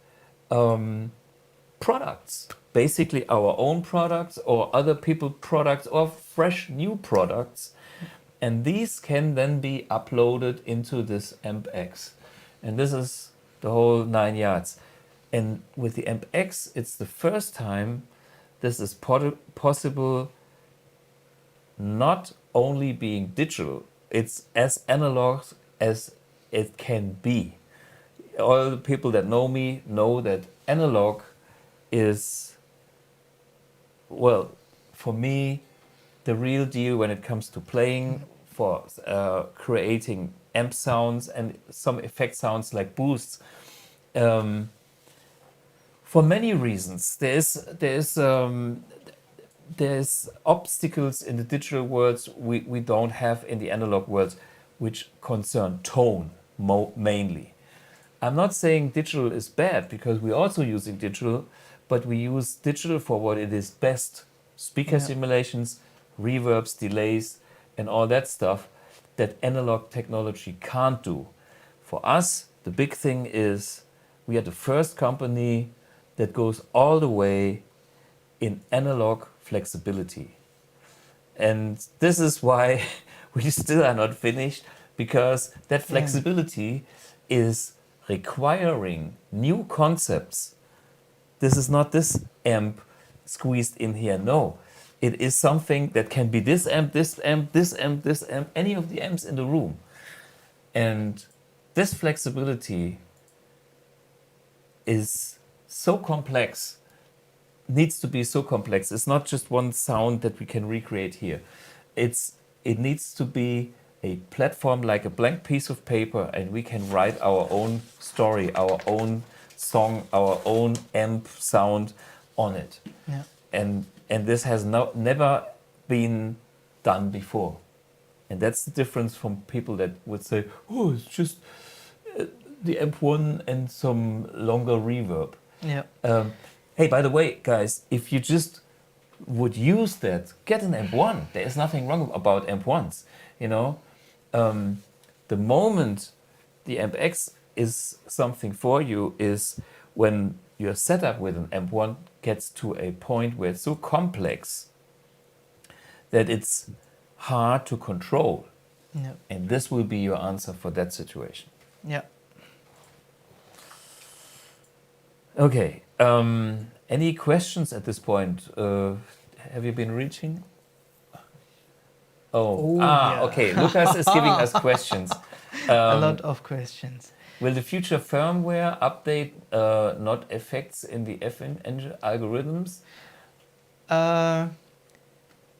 products. Basically our own products or other people's products or fresh new products. And these can then be uploaded into this AmpX. And this is the whole 9 yards. And with the AmpX, it's the first time this is possible, not only being digital, it's as analog as it can be. All the people that know me know that analog is, well, for me, the real deal when it comes to playing, for creating amp sounds and some effect sounds like boosts. For many reasons, there's obstacles in the digital worlds we don't have in the analog worlds, which concern tone mainly. I'm not saying digital is bad because we're also using digital, but we use digital for what it is best. Speaker simulations, reverbs, delays, and all that stuff that analog technology can't do. For us, the big thing is we are the first company that goes all the way in analog flexibility. And this is why we still are not finished, because that flexibility is requiring new concepts. This is not this amp squeezed in here, no. It is something that can be this amp, this amp, this amp, this amp, any of the amps in the room. And this flexibility is so complex, needs to be so complex. It's not just one sound that we can recreate here. It needs to be a platform like a blank piece of paper, and we can write our own story, our own song, our own amp sound on it. Yeah. And this has never been done before. And that's the difference from people that would say, oh, it's just the Amp1 and some longer reverb. Yeah. Hey, by the way, guys, if you just would use that, get an Amp1. There is nothing wrong about Amp1s, you know. The moment the AmpX is something for you is when your setup with an Amp1 gets to a point where it's so complex that it's hard to control. Yeah. And this will be your answer for that situation. Yeah. Okay. Any questions at this point? Have you been reaching? Yeah. Okay. Lucas is giving us questions. A lot of questions. Will the future firmware update not effects in the FN algorithms?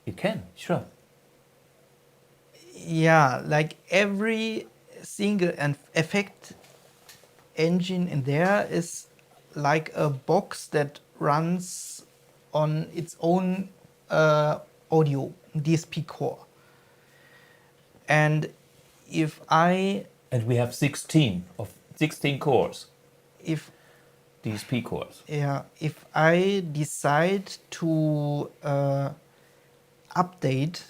It can, sure. Yeah, like every single effect engine in there is like a box that runs on its own audio DSP core. And if I... And we have 16 cores, If DSP cores. Yeah, if I decide to update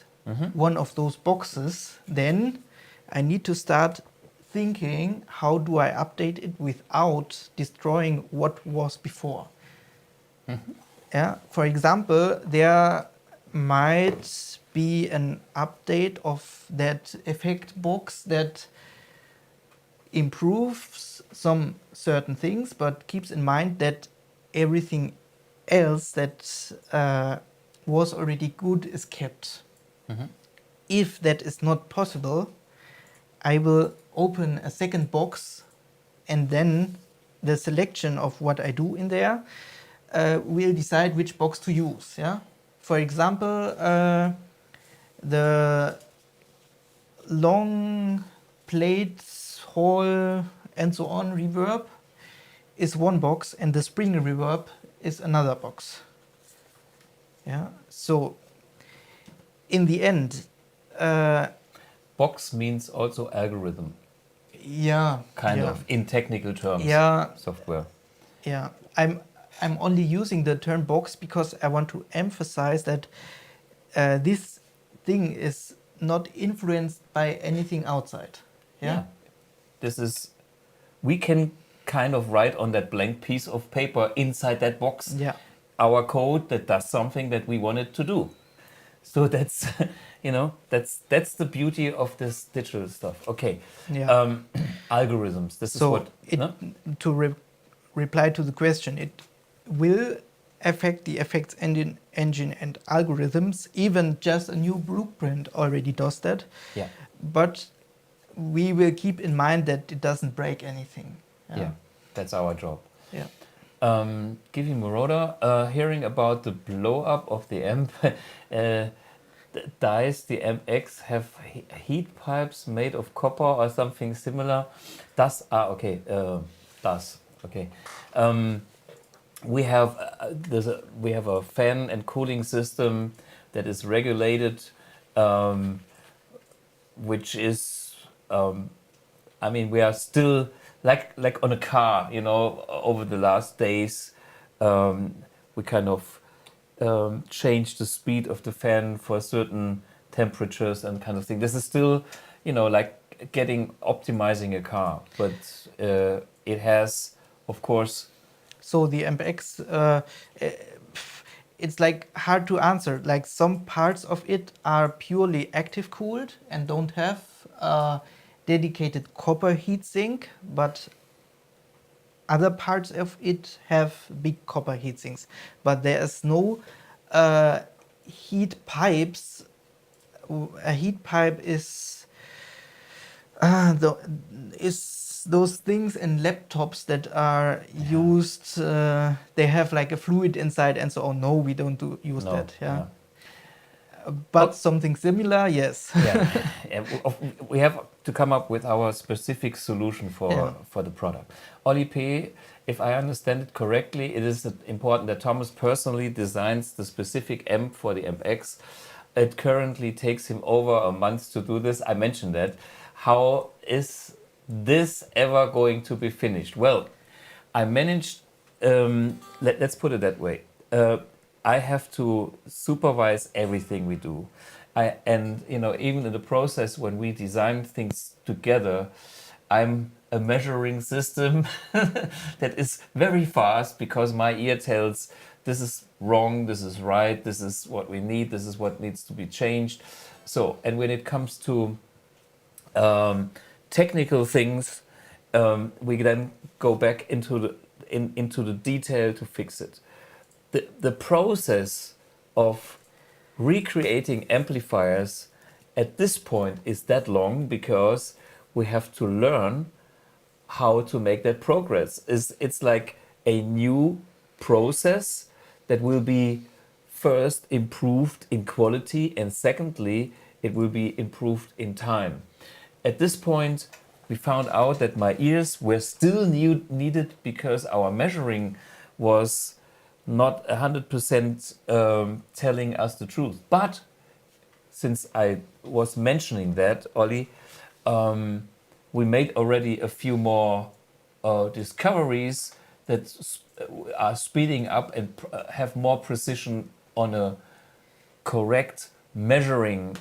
one of those boxes, then I need to start thinking, how do I update it without destroying what was before? Yeah, for example, there might be an update of that effect box that improves some certain things, but keeps in mind that everything else that was already good is kept. If that is not possible, I will open a second box, and then the selection of what I do in there will decide which box to use. Yeah, for example, the long plates, hall, and so on reverb is one box, and the spring reverb is another box. Yeah, so in the end, Box means also algorithm, yeah, kind of, in technical terms. Yeah. Software. Yeah, I'm only using the term box because I want to emphasize that this thing is not influenced by anything outside. Yeah. This is, we can kind of write on that blank piece of paper inside that box our code that does something that we want it to do. So that's, you know, that's the beauty of this digital stuff. Okay. Yeah. Algorithms. This So is what. to reply to the question, it will affect the effects engine and algorithms. Even just a new blueprint already does that. Yeah. But we will keep in mind that it doesn't break anything. Yeah, that's our job. Yeah. Givi Moroder, hearing about the blow up of the amp, dies the AmpX have heat pipes made of copper or something similar? Does okay. We have a fan and cooling system that is regulated, which is I mean, we are still like on a car, you know. Over the last days, we kind of changed the speed of the fan for certain temperatures and kind of thing. This is still, you know, like optimizing a car, but it has, of course. So the AmpX, it's like hard to answer. Like some parts of it are purely active cooled and don't have dedicated copper heatsink, but other parts of it have big copper heatsinks. But there is no heat pipes. A heat pipe is those things in laptops that are used. They have like a fluid inside and so on. No, we don't use that. Yeah. But something similar, yes. We have to come up with our specific solution for the product. Oli P., if I understand it correctly, it is important that Thomas personally designs the specific amp for the AmpX. It currently takes him over a month to do this. I mentioned that. How is this ever going to be finished? Well, I managed, let's put it that way. I have to supervise everything we do. And you know, even in the process when we design things together, I'm a measuring system that is very fast because my ear tells this is wrong, this is right, this is what we need, this is what needs to be changed. So, and when it comes to technical things, we then go back into the detail to fix it. The process of recreating amplifiers at this point is that long because we have to learn how to make that progress. It's like a new process that will be first improved in quality and secondly it will be improved in time. At this point we found out that my ears were still needed because our measuring was not 100% telling us the truth. But since I was mentioning that, Ollie, we made already a few more discoveries that are speeding up and have more precision on a correct measuring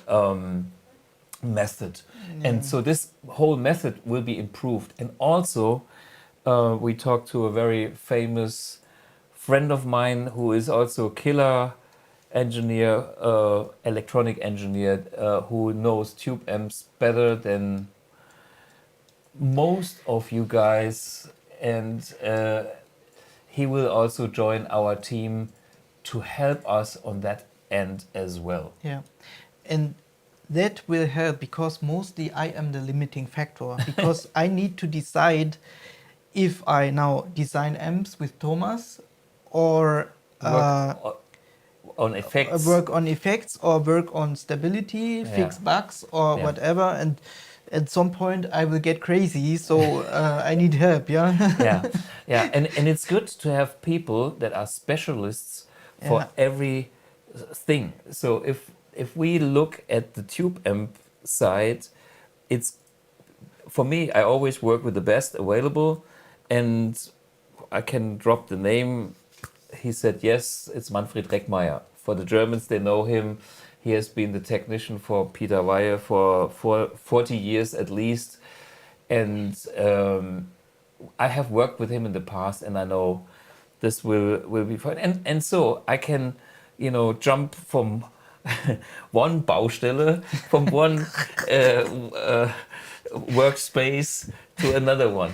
method. And so this whole method will be improved. And also, we talked to a very famous friend of mine who is also a killer engineer, electronic engineer, who knows tube amps better than most of you guys, and he will also join our team to help us on that end as well. Yeah, and that will help because mostly I am the limiting factor because I need to decide if I now design amps with Thomas or on effects. Work on effects or work on stability, fix bugs or whatever. And at some point I will get crazy, so I need help. Yeah. And it's good to have people that are specialists for every thing. So if we look at the tube amp side, it's, for me, I always work with the best available, and I can drop the name. He said, yes, it's Manfred Reckmeier. For the Germans, they know him. He has been the technician for Peter Weihe for 40 years at least. And I have worked with him in the past, and I know this will be fine. And so I can, jump from one Baustelle, from one workspace to another one,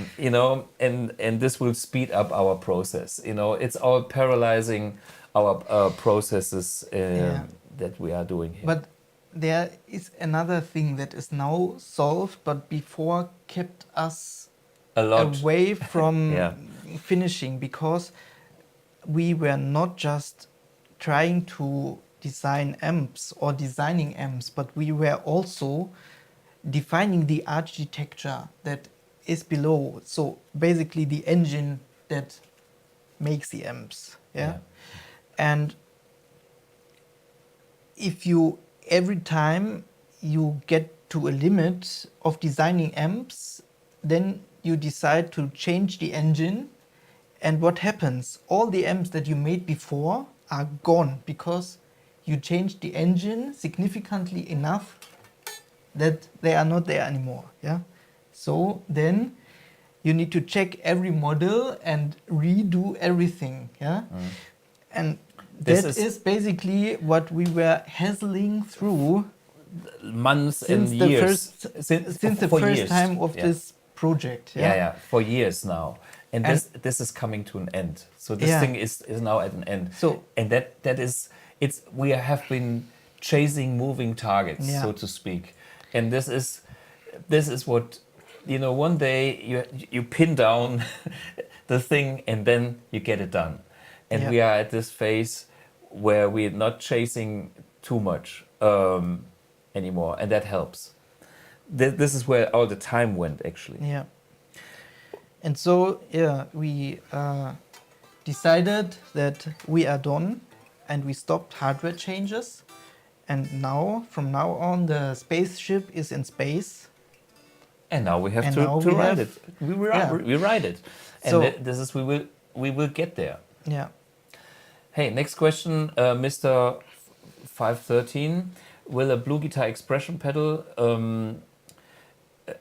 and this will speed up our process. It's all parallelizing our processes that we are doing here. But there is another thing that is now solved, but before kept us a lot away from finishing, because we were not just trying to design amps or designing amps, but we were also defining the architecture that is below. So basically the engine that makes the amps. And if you, every time you get to a limit of designing amps, then you decide to change the engine, and what happens? All the amps that you made before are gone because you changed the engine significantly enough that they are not there anymore. So then you need to check every model and redo everything. And that is basically what we were hassling through months and years since the first time of this project. For years now. And this is coming to an end. So this thing is now at an end. So, and that is, we have been chasing moving targets, so to speak. And this is what, one day you pin down the thing and then you get it done. And we are at this phase where we're not chasing too much anymore, and that helps. This is where all the time went, actually. And so, we decided that we are done, and we stopped hardware changes. And now, from now on, the spaceship is in space. And now we have to ride it. We ride it. And so, this is, we will get there. Hey, next question, Mr. 513. Will a BluGuitar expression pedal,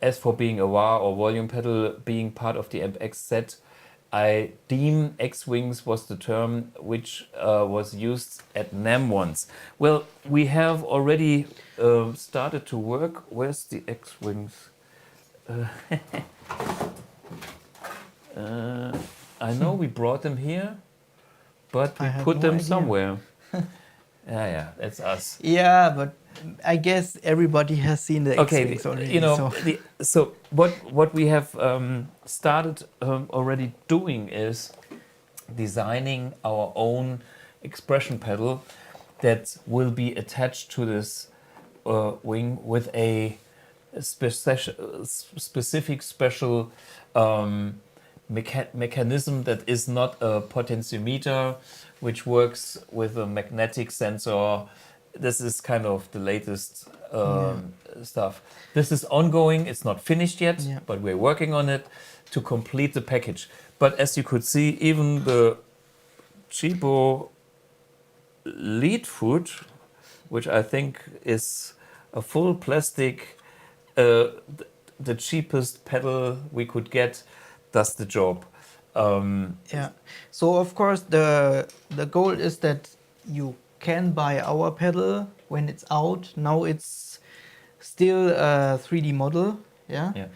as for being a wah or volume pedal, being part of the AmpX set? I deem X-Wings was the term which was used at Namm once. Well, we have already started to work. Where's the X-Wings? I know we brought them here, but we put them somewhere. Yeah, that's us. Yeah, but I guess everybody has seen the X-Wings already. You know, so what we have started already doing is designing our own expression pedal that will be attached to this wing with a specific special mechanism that is not a potentiometer, which works with a magnetic sensor. This is kind of the latest stuff. This is ongoing. It's not finished yet, but we're working on it to complete the package. But as you could see, even the cheapo lead foot, which I think is a full plastic, the cheapest pedal we could get, does the job. Yeah. So of course the goal is that you can buy our pedal when it's out. Now it's still a 3D model. Yeah. Yeah.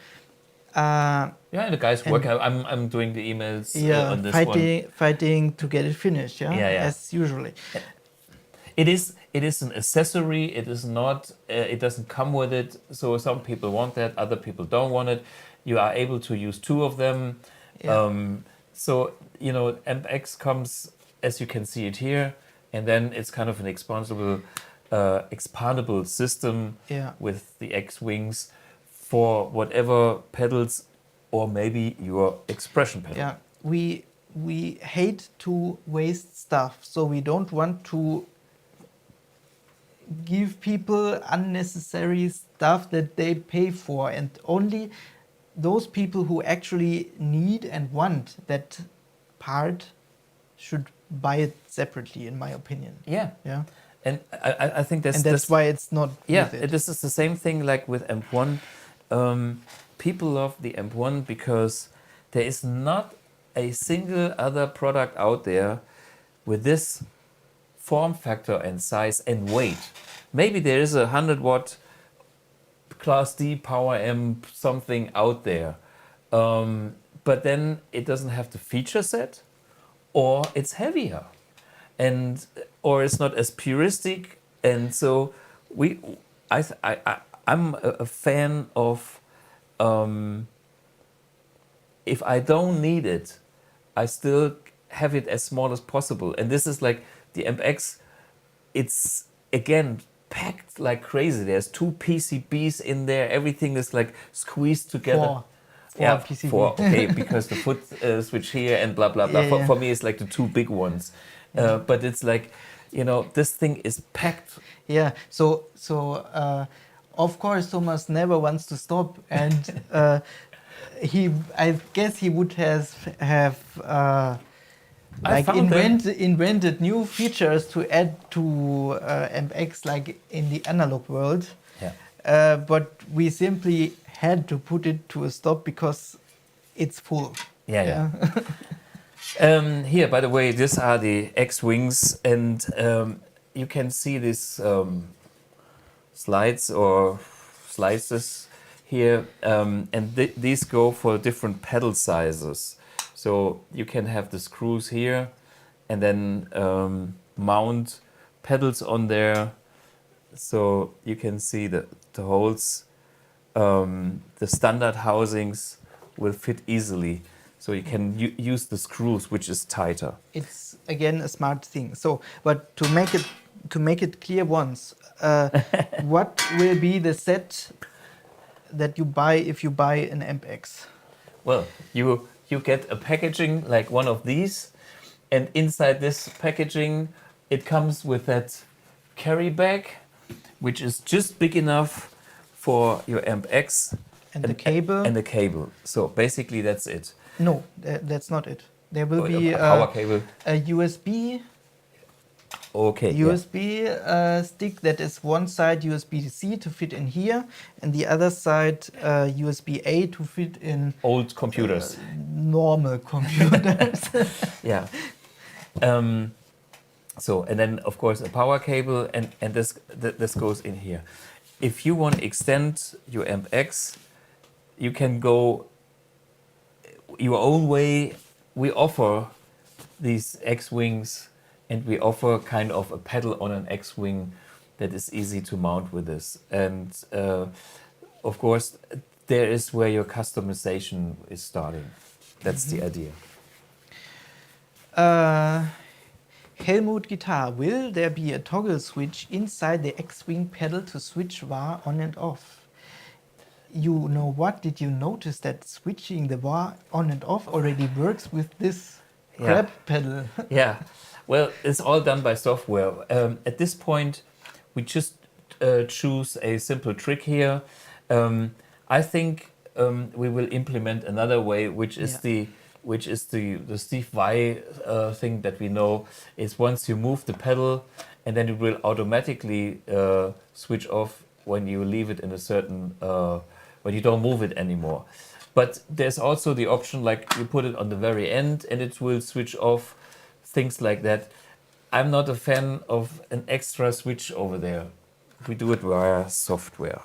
Yeah, the guys work. I'm doing the emails on this fighting to get it finished. Yeah. As usually. It is an accessory. It is not. It doesn't come with it. So some people want that. Other people don't want it. You are able to use two of them. Yeah. So you know, AmpX comes, as you can see it here, and then it's kind of an expandable system with the X-Wings for whatever pedals, or maybe your expression pedal. Yeah, we hate to waste stuff, so we don't want to give people unnecessary stuff that they pay for, and only those people who actually need and want that part should buy it separately, in my opinion. Yeah. Yeah. And I think that's why it's not. Yeah, this is the same thing like with Amp1. People love the Amp1 because there is not a single other product out there with this form factor and size and weight. Maybe there is a 100-watt Class D power amp something out there, but then it doesn't have the feature set, or it's heavier, or it's not as puristic. And so I'm a fan of, if I don't need it, I still have it as small as possible. And this is like the AmpX. It's again packed like crazy. There's 2 PCBs in there. Everything is like squeezed together. Four PCB. 4. Okay, because the foot switch here and blah blah blah. For me, it's like the 2 big ones. But it's like, you know, this thing is packed. Yeah. So of course Thomas never wants to stop, and I guess he would have invented new features to add to AmpX, like in the analog world. Yeah. But we simply had to put it to a stop because it's full. Yeah. Here, by the way, these are the X-Wings, and you can see these slides or slices here, and these go for different pedal sizes. So you can have the screws here, and then mount pedals on there. So you can see the holes. The standard housings will fit easily. So you can use the screws, which is tighter. It's again a smart thing. So, but to make it clear once, what will be the set that you buy if you buy an AmpX? Well, you get a packaging like one of these, and inside this packaging it comes with that carry bag, which is just big enough for your AmpX and the cable. And the cable. So basically that's it. No, that's not it. There will be a power cable, a USB Okay. USB stick that is one side USB-C to fit in here, and the other side USB-A to fit in Old computers. normal computers. Yeah. So, and then of course a power cable, and this goes in here. If you want to extend your AmpX, you can go your own way. We offer these X-wings, and we offer kind of a pedal on an X-wing that is easy to mount with this. And of course, there is where your customization is starting. That's the idea. Helmut Guitar, will there be a toggle switch inside the X-Wing pedal to switch wah on and off? You know what? Did you notice that switching the wah on and off already works with this crab pedal? Yeah, well, it's all done by software. At this point, we just choose a simple trick here. I think we will implement another way, which is the Steve Vai thing that we know is once you move the pedal, and then it will automatically switch off when you leave it in a certain when you don't move it anymore. But there's also the option like you put it on the very end and it will switch off, things like that. I'm not a fan of an extra switch over there. We do it via software.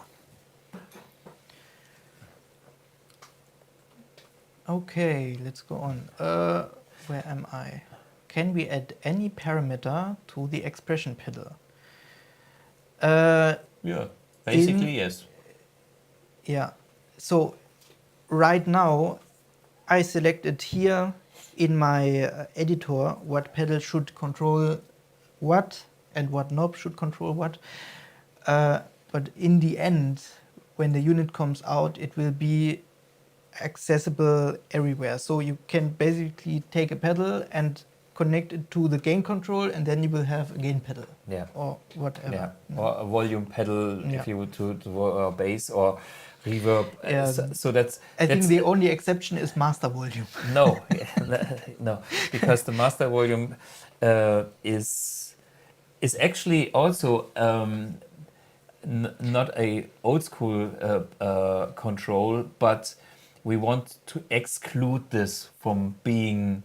Okay, let's go on. Where am I? Can we add any parameter to the expression pedal? Yeah, basically yes. Yeah, so right now I selected here in my editor what pedal should control what and what knob should control what. But in the end, when the unit comes out, it will be accessible everywhere. So you can basically take a pedal and connect it to the gain control, and then you will have a gain pedal. Yeah. Or whatever. Yeah. Or a volume pedal if you would to bass or reverb. Yeah. So that's. I think the only exception is master volume. No, no, because the master volume is actually also not a old school control, but we want to exclude this from being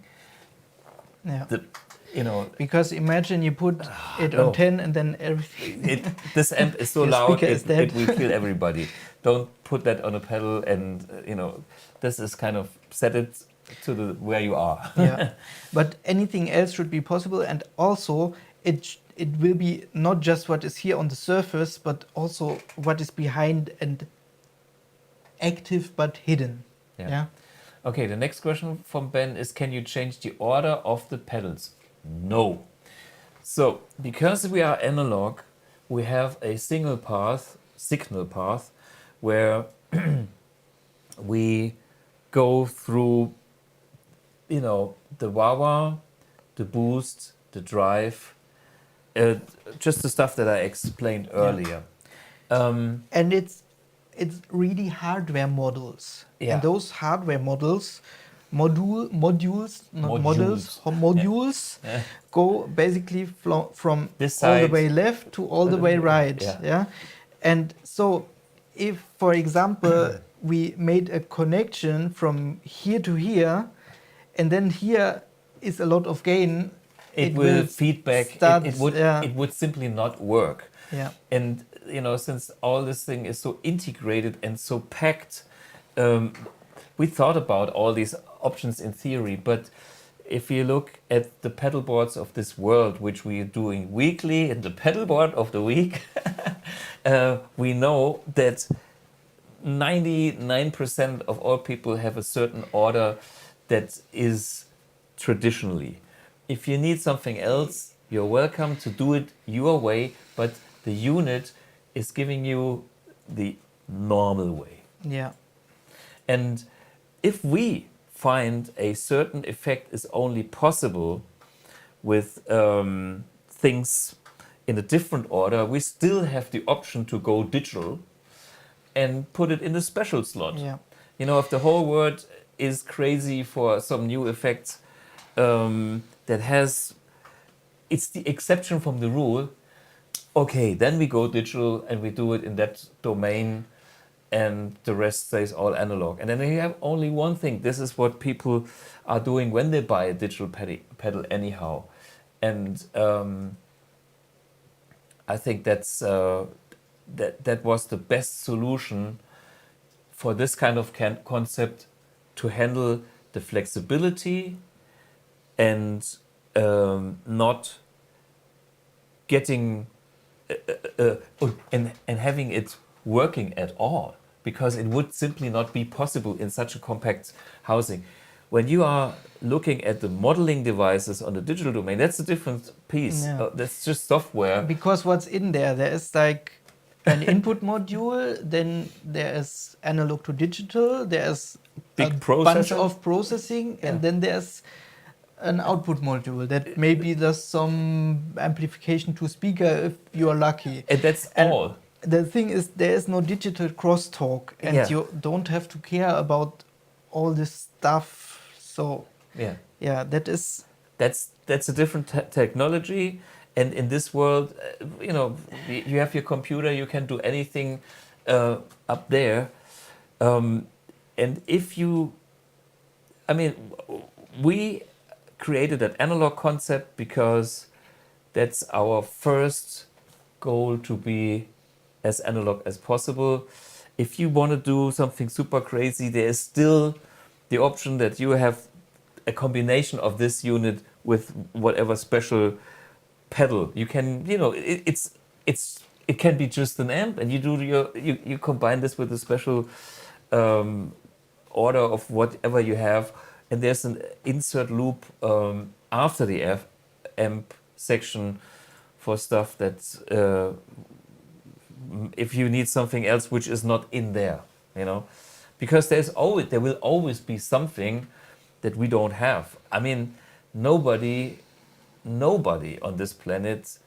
the, because imagine you put it on 10 and then everything. This amp is so loud it will kill everybody. Don't put that on a pedal, and this is kind of set it to where you are. Yeah, but anything else should be possible, and also it will be not just what is here on the surface, but also what is behind and active but hidden. Yeah. Okay, the next question from Ben is, can you change the order of the pedals? No. So, because we are analog, we have a signal path where we go through, the wah-wah, the boost, the drive, just the stuff that I explained earlier. And it's really hardware models. Yeah. And those hardware models, modules go basically from this all side, the way left to all the way right. Yeah. And so if, for example, we made a connection from here to here, and then here is a lot of gain, it will feedback. It would simply not work. Yeah. And since all this thing is so integrated and so packed, we thought about all these options in theory, but if you look at the pedal boards of this world, which we are doing weekly in the pedal board of the week, we know that 99% of all people have a certain order that is traditionally. If you need something else, you're welcome to do it your way, but the unit is giving you the normal way. Yeah. And if we find a certain effect is only possible with things in a different order, we still have the option to go digital and put it in a special slot. Yeah. If the whole world is crazy for some new effects that has it's the exception from the rule. Okay, then we go digital and we do it in that domain, and the rest stays all analog. And then you have only one thing. This is what people are doing when they buy a digital pedal anyhow. And I think that's that was the best solution for this kind of concept, to handle the flexibility and not getting and having it working at all, because it would simply not be possible in such a compact housing. When you are looking at the modeling devices on the digital domain, that's a different piece. Yeah. That's just software. Because what's in there is like an input module, then there is analog to digital, there's Big a processor. bunch of processing, and then there's an output module that maybe does some amplification to speaker if you are lucky. And that's all. The thing is, there is no digital crosstalk, and Yeah. you don't have to care about all this stuff. So yeah, that's a different technology. And in this world, you have your computer, you can do anything up there. And if you, we created an analog concept because that's our first goal, to be as analog as possible. If you want to do something super crazy, there is still the option that you have a combination of this unit with whatever special pedal. You can, it can be just an amp, and you combine this with a special order of whatever you have, and there's an insert loop after the amp section for stuff that if you need something else which is not in there, because there will always be something that we don't have. Nobody on this planet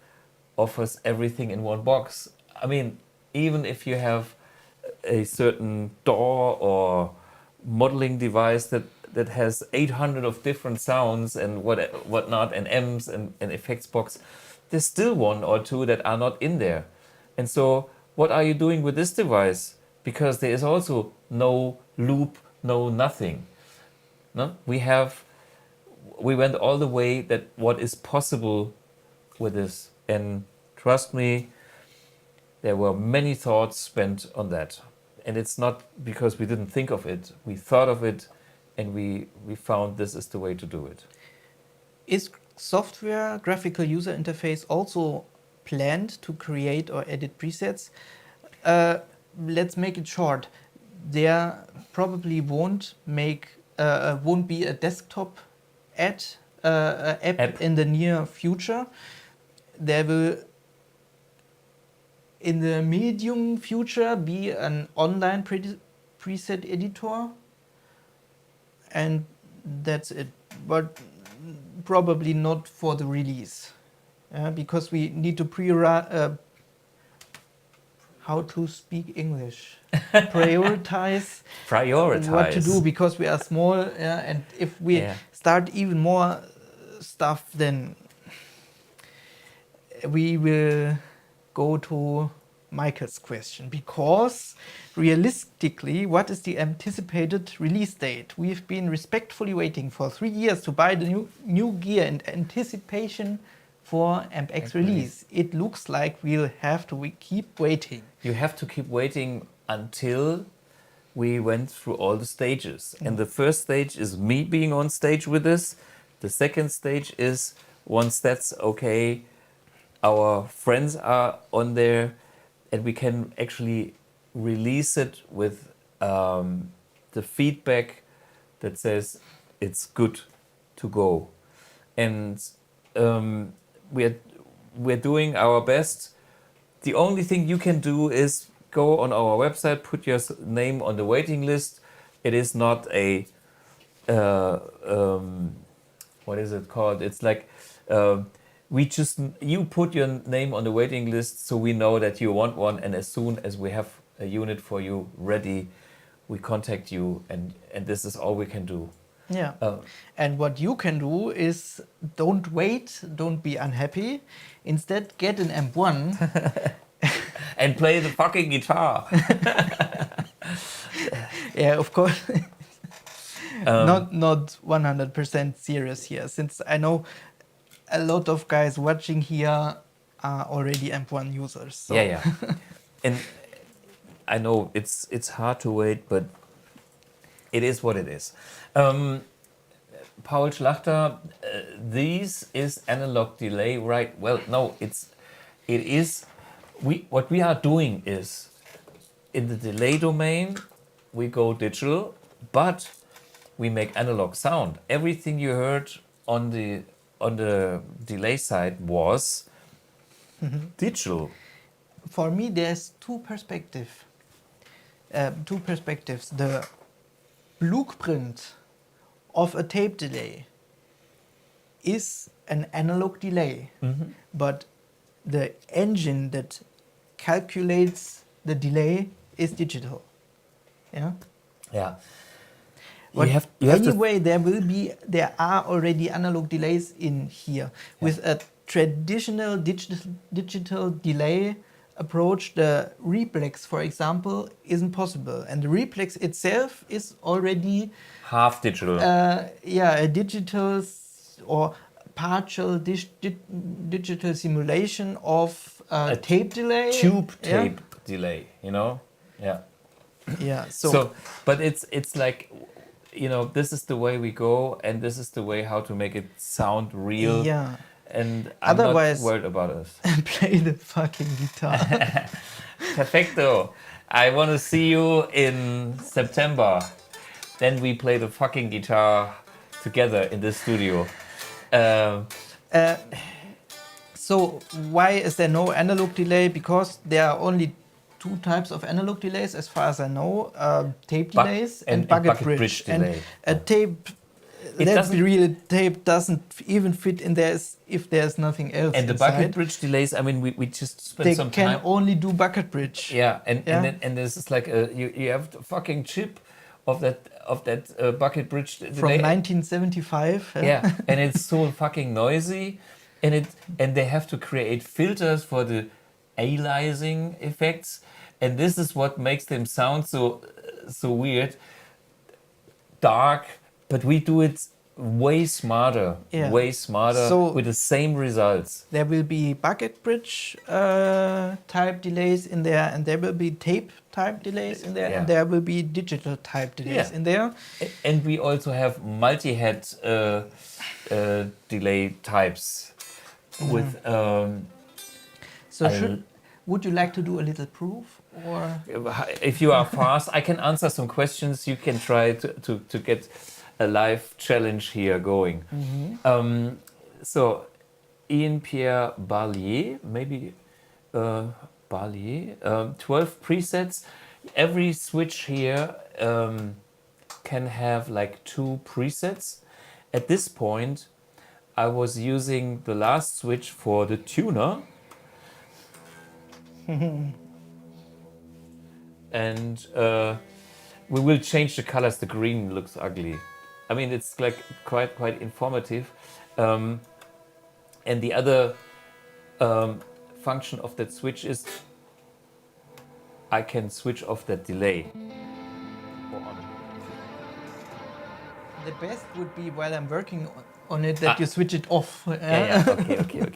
offers everything in one box. Even if you have a certain DAW or modeling device that has 800 of different sounds and whatnot, and amps and effects box, there's still one or two that are not in there. And so what are you doing with this device? Because there is also no loop, no nothing. No? We went all the way that what is possible with this. And trust me, there were many thoughts spent on that. And it's not because we didn't think of it. We thought of it, and we found this is the way to do it. Is software graphical user interface also planned to create or edit presets? Let's make it short. There probably won't be a desktop app in the near future. There will, in the medium future, be an online preset editor, and that's it. But probably not for the release, because we need to how to speak English? Prioritize what to do, because we are small, and if we start even more stuff, then we will go to Michael's question, because realistically, what is the anticipated release date? We've been respectfully waiting for 3 years to buy the new gear in anticipation for AmpX release. It looks like we'll have to keep waiting. You have to keep waiting until we went through all the stages. And the first stage is me being on stage with this. The second stage is, once that's okay, our friends are on there, and we can actually release it with the feedback that says it's good to go. And we're doing our best. The only thing you can do is go on our website, put your name on the waiting list. It is not a what is it called? It's like you put your name on the waiting list, so we know that you want one, and as soon as we have a unit for you ready, we contact you, and this is all we can do. Yeah. And what you can do is don't wait, don't be unhappy. Instead, get an Amp1 and play the fucking guitar. Yeah, of course. Not 100% serious here, since I know a lot of guys watching here are already Amp1 users. So. Yeah. And I know it's hard to wait, but it is what it is. Paul Schlachter, this is analog delay, right? Well, no, it is. What we are doing is in the delay domain, we go digital, but we make analog sound. Everything you heard on the delay side was digital. For me, there's two perspectives. The blueprint of a tape delay is an analog delay, but the engine that calculates the delay is digital. Yeah. Yeah. But anyway, there are already analog delays in here. With a traditional digital delay approach, the replex, for example, isn't possible, and the replex itself is already half digital. A digital or partial digital simulation of a tape delay, tube tape delay. Yeah. Yeah. So, but it's like, this is the way we go, and this is the way how to make it sound real. Yeah. And I'm not worried about us. Play the fucking guitar. Perfecto. I want to see you in September. Then we play the fucking guitar together in the studio. So why is there no analog delay? Because there are only two types of analog delays, as far as I know: tape delays and bucket bridge delay. And a tape, let's be real, tape doesn't even fit in there if there's nothing else. And the bucket bridge delays, I mean, we just spent some time. They can only do bucket bridge. Yeah, and this is like you have the fucking chip of that bucket bridge delay from 1975. Yeah, and it's so fucking noisy, and they have to create filters for the aliasing effects, and this is what makes them sound so weird, dark. But we do it way smarter, with the same results. There will be bucket bridge type delays in there, and there will be tape type delays in there, and there will be digital type delays in there. And we also have multi-head delay types with. Would you like to do a little proof, or if you are fast, I can answer some questions. You can try to get a live challenge here going. So Ian Pierre Barlier, maybe Barlier, 12 presets. Every switch here can have like 2 presets. At this point, I was using the last switch for the tuner. And we will change the colors. The green looks ugly. I mean, it's like quite informative. And the other function of that switch is I can switch off that delay. The best would be, while I'm working on it, that you switch it off. Okay.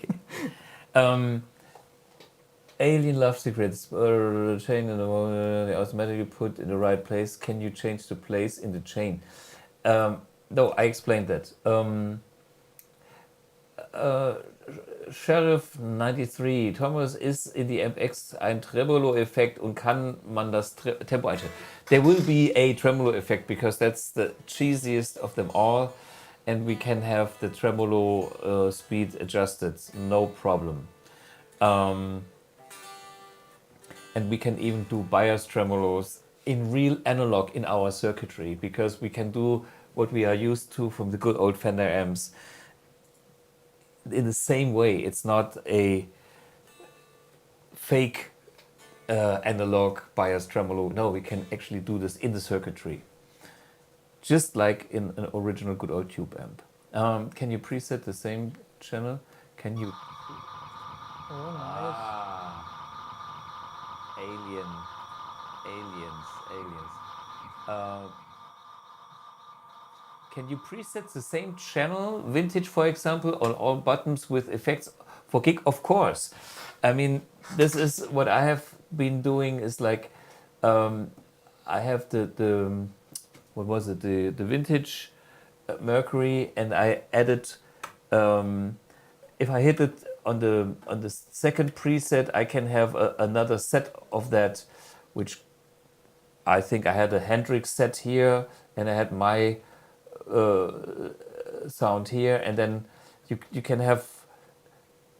Alien Love Secrets, chain in the moment, automatically put in the right place. Can you change the place in the chain? No, I explained that. Sheriff 93, Thomas, ist in die AmpX ein Tremolo-Effekt und kann man das Tempo einstellen? There will be a tremolo effect because that's the cheesiest of them all, and we can have the tremolo speed adjusted, no problem. And we can even do bias tremolos in real analog in our circuitry, because we can do what we are used to from the good old Fender amps in the same way. It's not a fake analog bias tremolo. No, we can actually do this in the circuitry. just like in an original good old tube amp. Can you preset the same channel? Can you? Oh, nice. Aliens. Can you preset the same channel, vintage for example, on all buttons with effects for gig? Of course. I mean, this is what I have been doing is like, I have the what was it, the vintage Mercury, and I added, if I hit it on the second preset, I can have another set of that, which I think I had a Hendrix set here, and I had my sound here, and then you can have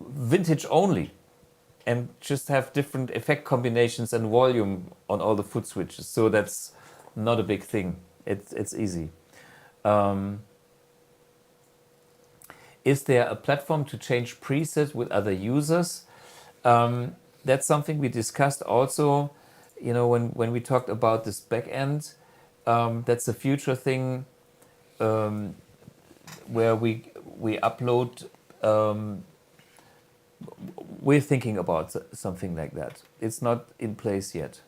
vintage only and just have different effect combinations and volume on all the foot switches. So that's not a big thing. It's easy. Is there a platform to change presets with other users? That's something we discussed also. You know, when we talked about this back end, that's a future thing, where we upload. We're thinking about something like that. It's not in place yet.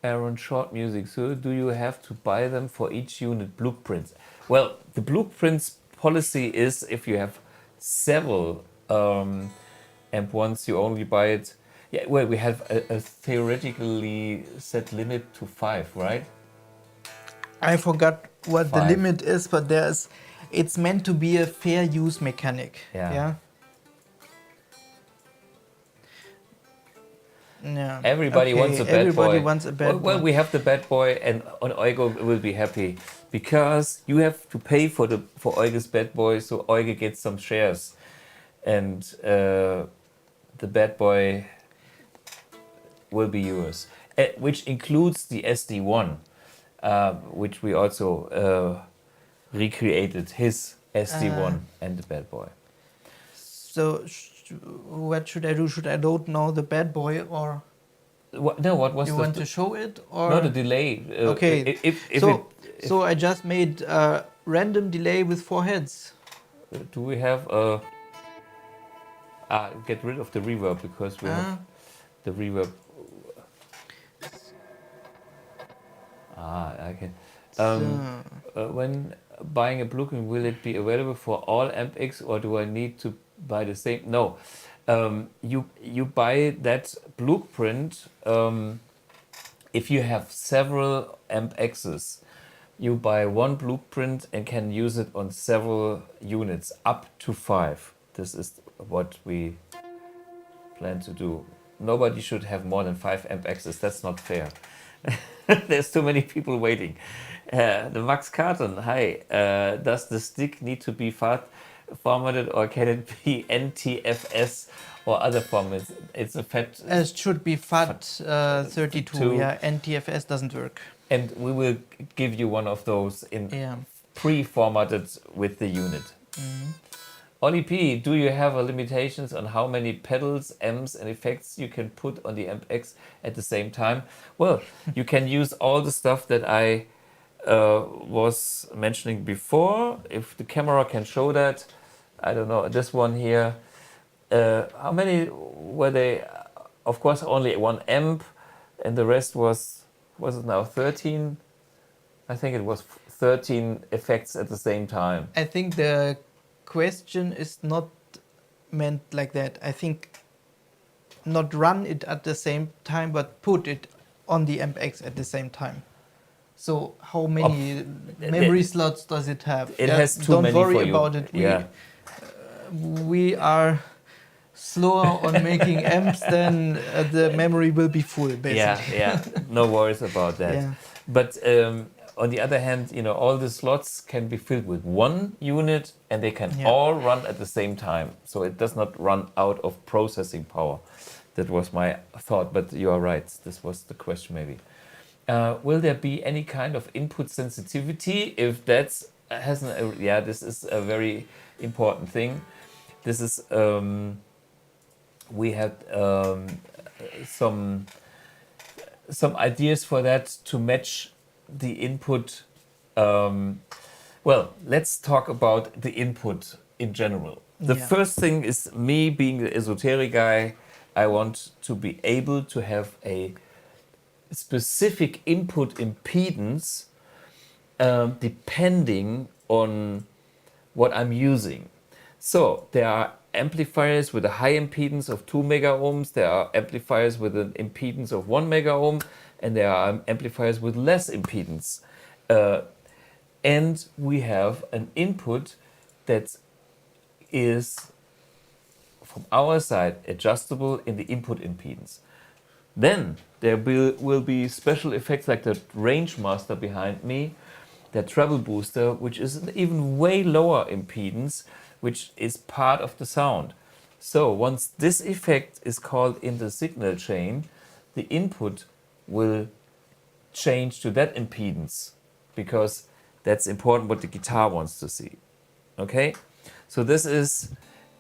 Aaron, short music. So do you have to buy them for each unit Blugprints? Well, the Blugprints policy is if you have several Amp1s, you only buy it. Yeah, well, we have a theoretically set limit to 5, right? I forgot what the 5. limit is, but it's meant to be a fair use mechanic. Yeah. Yeah. Everybody wants a Bad Boy. Everybody wants a Bad Boy. Well, we have the Bad Boy, and on Euge will be happy because you have to pay for Euge's Bad Boy, so Euge gets some shares, and the Bad Boy will be yours, which includes the SD1, which we also recreated his SD1 and the Bad Boy. So what should I do? Should I load now the Bad Boy, or What was you want to show it, or not a delay? Okay. So I just made a random delay with 4 heads. Do we have a? Get rid of the reverb because we have the reverb. I can. When buying a plugin, will it be available for all AmpX, or do I need to buy the same? No, you buy that blueprint if you have several AmpXs. You buy one blueprint and can use it on several units, up to 5. This is what we plan to do. Nobody should have more than 5 AmpXs. That's not fair. There's too many people waiting. The Max Carton, hi. Does the stick need to be formatted, or can it be NTFS or other formats? It's a FAT. It should be FAT32. Yeah, NTFS doesn't work. And we will give you one of those in pre-formatted with the unit. Oli P, do you have limitations on how many pedals, amps and effects you can put on the AmpX at the same time? Well, you can use all the stuff that I was mentioning before. If the camera can show that, I don't know, this one here. How many were they? Of course, only one amp, and the rest was it now 13? I think it was 13 effects at the same time. I think the question is not meant like that. I think not run it at the same time, but put it on the AmpX at the same time. So how many memory slots does it have? It has too many for you. Don't worry about it. We are slower on making amps, then the memory will be full, basically. Yeah, no worries about that. Yeah. But on the other hand, you know, all the slots can be filled with one unit, and they can all run at the same time. So it does not run out of processing power. That was my thought, but you are right. This was the question, maybe. Will there be any kind of input sensitivity? If that's this is a very important thing. This is we had some some ideas for that to match the input. Well, let's talk about the input in general. The Yeah. first thing is me being the esoteric guy. I want to be able to have a specific input impedance depending on what I'm using. So there are amplifiers with a high impedance of 2 mega ohms, there are amplifiers with an impedance of 1 mega ohm, and there are amplifiers with less impedance. And we have an input that is, from our side, adjustable in the input impedance. Then there will be special effects like the range master behind me, the treble booster, which is an even way lower impedance, which is part of the sound. So once this effect is called in the signal chain, the input will change to that impedance because that's important what the guitar wants to see. Okay? So this is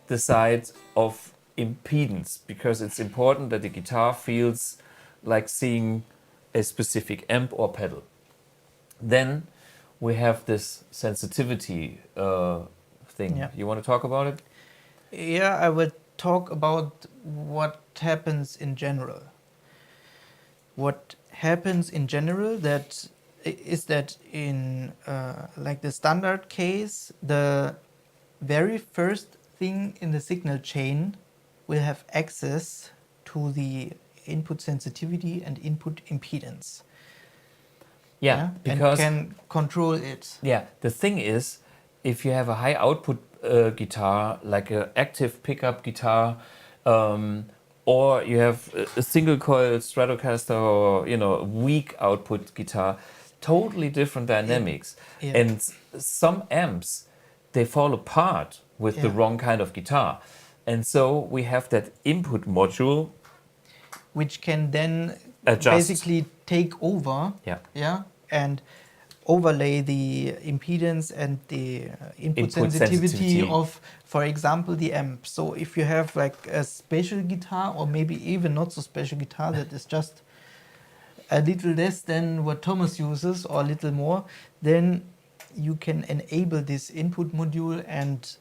the side of impedance because it's important that the guitar feels like seeing a specific amp or pedal. Then we have this sensitivity thing. Yeah. You want to talk about it? Yeah, I would talk about what happens in general. What happens in general that is that in like the standard case, the very first thing in the signal chain will have access to the input sensitivity and input impedance. Yeah, because and can control it. yeah, the thing is, if you have a high output guitar, like an active pickup guitar, or you have a single coil Stratocaster or a weak output guitar, totally different dynamics. Yeah. And some amps, they fall apart with the Yeah. wrong kind of guitar. And so we have that input module Which can then adjust. basically take over. Yeah. And overlay the impedance and the input sensitivity sensitivity of, for example, the amp. So if you have like a special guitar or maybe even not so special guitar that is just a little less than what Thomas uses or a little more, then you can enable this input module and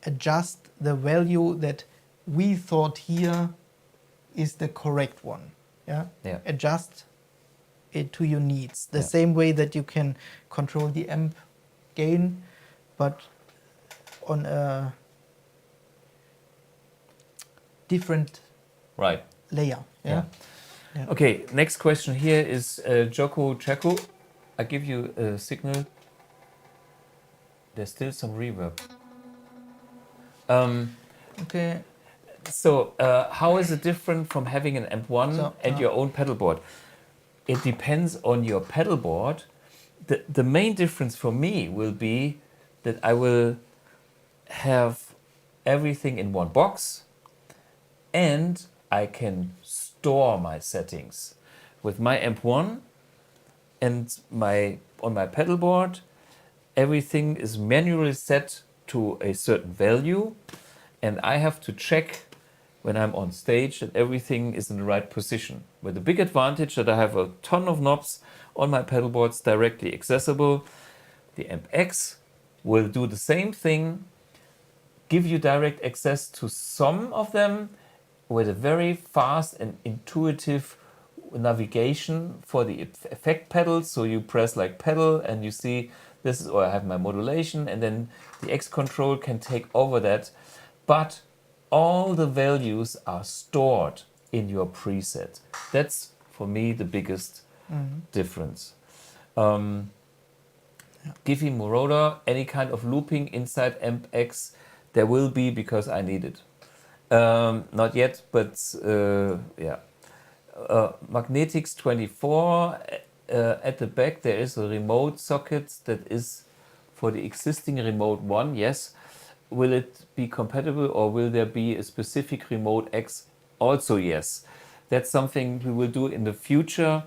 adjust the value that we thought here is the correct one. Yeah. Adjust it to your needs. The same way that you can control the amp gain, but on a different Right. layer. Yeah. Okay, next question here is Joko Checo. I give you a signal. There's still some reverb. Okay. So how is it different from having an Amp1 and your own pedal board? It depends on your pedal board. The main difference for me will be that I will have everything in one box and I can store my settings. With my Amp1 and on my pedal board, everything is manually set to a certain value and I have to check when I'm on stage that everything is in the right position. With the big advantage that I have a ton of knobs on my pedal boards directly accessible. The AmpX will do the same thing, give you direct access to some of them with a very fast and intuitive navigation for the effect pedals. So you press like pedal and you see this is, or I have my modulation, and then the X control can take over that. But all the values are stored in your preset. That's for me the biggest difference. Giphy Moroder, any kind of looping inside AmpX, there will be because I need it. Not yet, but yeah. Magnetics 24, at the back there is a remote socket that is for the existing remote one, yes. Will it be compatible or will there be a specific remote X? Also yes. That's something we will do in the future.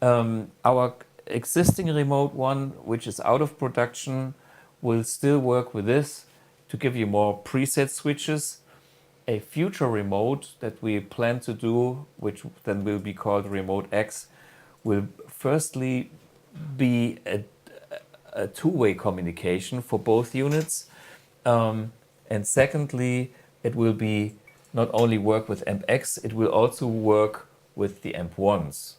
Our existing remote one, which is out of production, will still work with this to give you more preset switches. a future remote that we plan to do, which then will be called Remote X, will firstly be a two-way communication for both units. And secondly, it will be not only work with AmpX, it will also work with the Amp1s.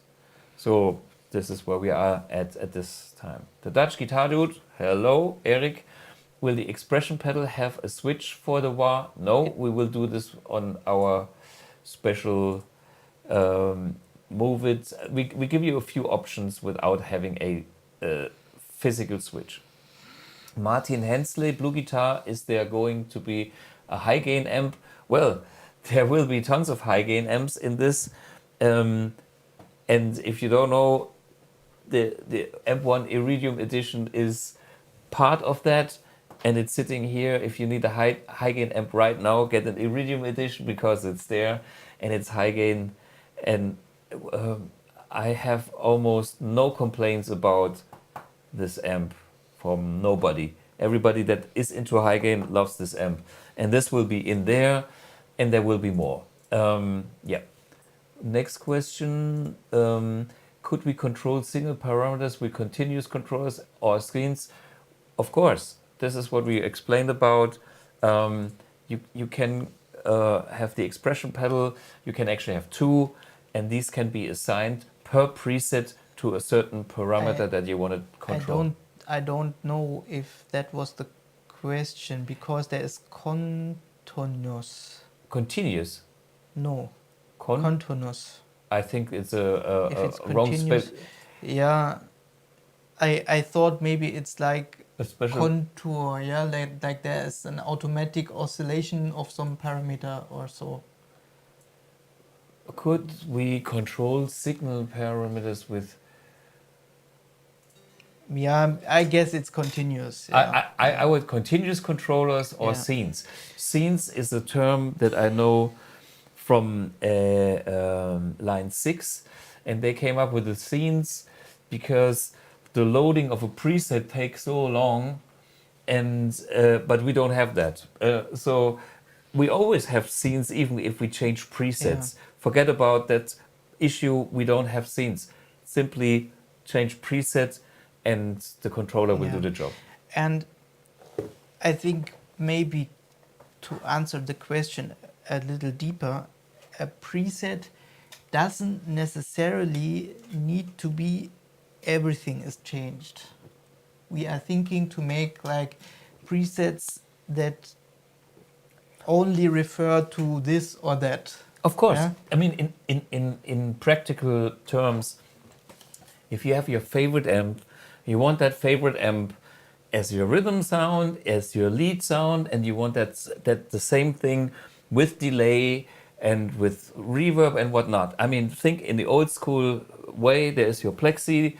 So this is where we are at this time. The Dutch guitar dude, hello, Eric. Will the expression pedal have a switch for the wah? No, we will do this on our special Move It. We give you a few options without having a physical switch. Martin Hensley, BluGuitar, is there going to be a high gain amp? Well, there will be tons of high gain amps in this. And if you don't know, the Amp1 Iridium edition is part of that. And it's sitting here. If you need a high gain amp right now, get an Iridium edition because it's there and it's high gain. And I have almost no complaints about this amp from nobody. Everybody that is into high gain loves this amp. And this will be in there, and there will be more. Yeah. Next question. Could we control single parameters with continuous controllers or screens? Of course. This is what we explained about. You can have the expression pedal. You can actually have two, and these can be assigned per preset to a certain parameter that you want to control. I don't know if that was the question, because there is continuous. Continuous? No. Continuous. I think it's a wrong spell. Yeah. I thought maybe it's like a special contour, yeah, like there's an automatic oscillation of some parameter or so. Could we control signal parameters with? Yeah, I guess it's continuous. Yeah. I would continuous controllers or scenes. Scenes is a term that I know from line 6, and they came up with the scenes because the loading of a preset takes so long, and but we don't have that. So we always have scenes even if we change presets. Yeah. Forget about that issue. We don't have scenes. Simply change preset, and the controller will do the job. And I think maybe to answer the question a little deeper, a preset doesn't necessarily need to be everything is changed. We are thinking to make like presets that only refer to this or that. Of course. Yeah? I mean, in practical terms, if you have your favorite amp, you want that favorite amp as your rhythm sound, as your lead sound, and you want that the same thing with delay and with reverb and whatnot. I mean, think in the old school way, there is your plexi,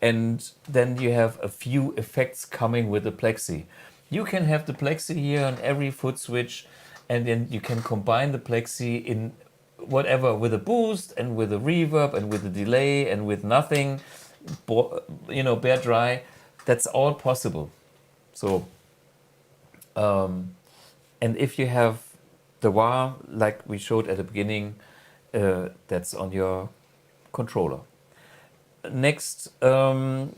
and then you have a few effects coming with the plexi. You can have the plexi here on every foot switch, and then you can combine the plexi in whatever, with a boost and with a reverb and with a delay and with nothing, bare dry. That's all possible. So, and if you have the wah, like we showed at the beginning, that's on your controller. Next, can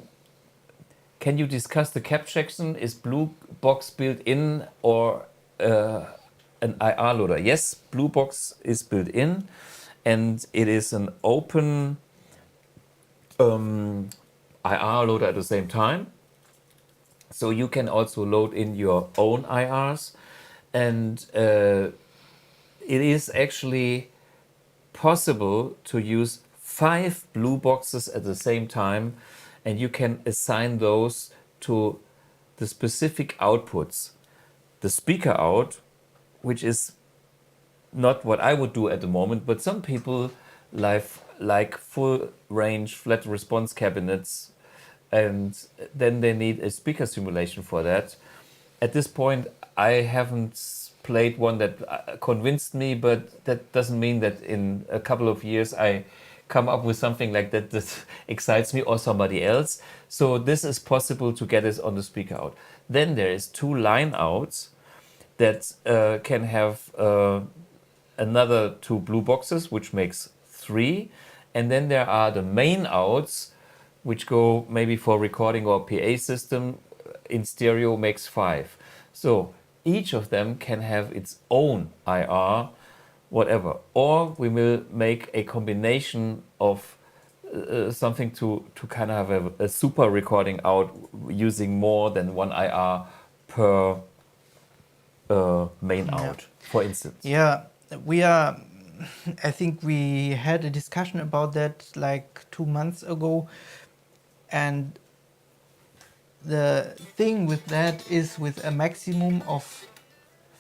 you discuss the cap section? Is Blubox built in or an IR loader? Yes, Blubox is built in, and it is an open IR loader at the same time. So you can also load in your own IRs, and it is actually possible to use 5 Bluboxes at the same time, and you can assign those to the specific outputs. The speaker out, which is not what I would do at the moment, but some people like full range flat response cabinets, and then they need a speaker simulation for that. At this point, I haven't played one that convinced me, but that doesn't mean that in a couple of years I come up with something like that that excites me or somebody else. So this is possible to get it on the speaker out. Then there is 2 line outs that can have another 2 Bluboxes, which makes 3. And then there are the main outs, which go maybe for recording or PA system in stereo makes 5. So each of them can have its own IR, whatever. Or we will make a combination of something to kind of have a super recording out using more than one IR per main out, for instance. Yeah, we are. I think we had a discussion about that like 2 months ago, and the thing with that is with a maximum of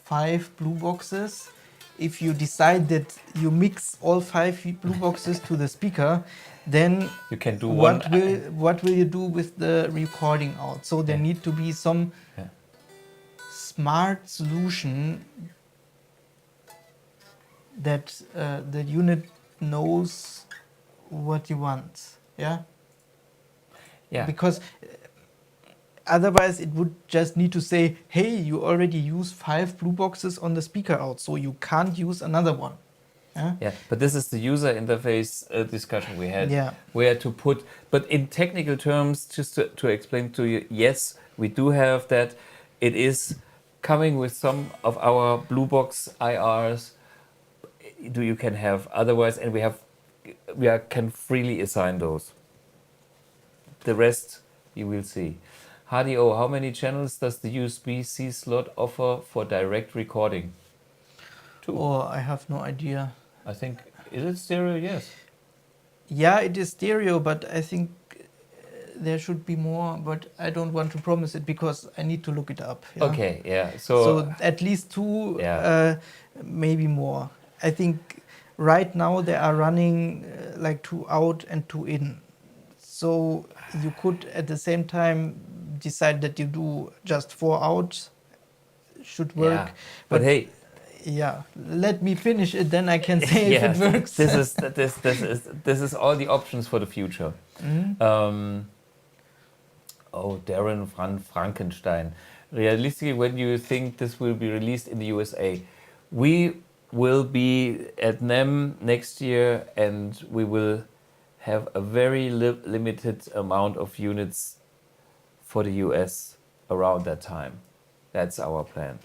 5 Bluboxes. If you decide that you mix all 5 Bluboxes to the speaker, then You can do what one. what will you do with the recording out? So there need to be some smart solution that the unit knows what you want. Yeah. Because otherwise it would just need to say, hey, you already use 5 Bluboxes on the speaker out, so you can't use another one. Yeah, but this is the user interface discussion we had. Yeah. Where to put, but in technical terms, just to explain to you, yes, we do have that. It is coming with some of our Blubox IRs. You can have otherwise, and can freely assign those. The rest you will see. HDO, how many channels does the USB-C slot offer for direct recording? 2. Oh, I have no idea. I think, is it stereo? Yes. Yeah, it is stereo, but I think there should be more, but I don't want to promise it because I need to look it up. Yeah? Okay, yeah. So at least 2, maybe more. I think right now they are running like 2 out and 2 in. So you could at the same time decide that you do just 4 out, should work. Yeah. But hey, yeah, let me finish it, then I can say if it works. This is all the options for the future. Darren van Frankenstein. Realistically, when do you think this will be released in the USA? We will be at Namm next year, and we will have a very limited amount of units for the US around that time. That's our plan.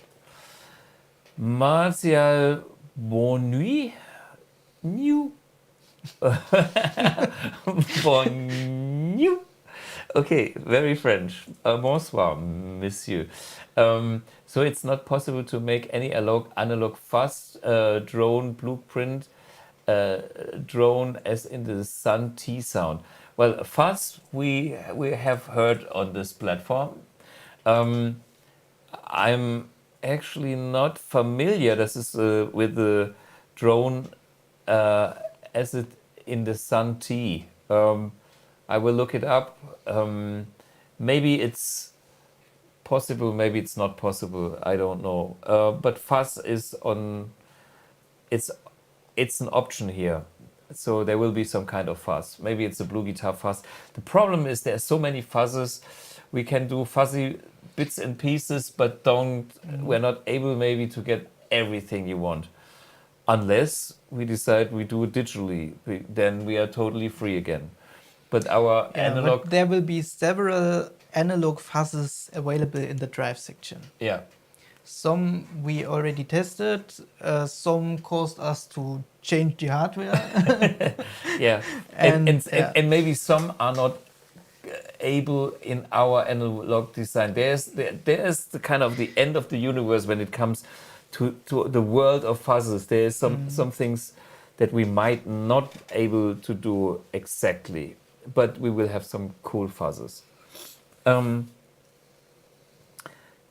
Martial Bonnuit? New? Bonnuit? Okay, very French. Bonsoir, monsieur. So it's not possible to make any analog fuzz drone blueprint drone as in the Sun T sound. Well, fuzz we have heard on this platform. I'm actually not familiar. This is with the drone as it in the Sun T. I will look it up. Maybe it's possible, maybe it's not possible. I don't know. But fuzz is on. It's an option here. So there will be some kind of fuzz. Maybe it's a BluGuitar fuzz. The problem is there's so many fuzzes. We can do fuzzy bits and pieces, but we're not able maybe to get everything you want. Unless we decide we do it digitally, then we are totally free again. But our analog... But there will be several analog fuzzes available in the drive section. Yeah. Some we already tested, some caused us to change the hardware. Yeah, and maybe some are not able in our analog design. There's the kind of the end of the universe when it comes to the world of fuzzes. There's some things that we might not able to do exactly, but we will have some cool fuzzes.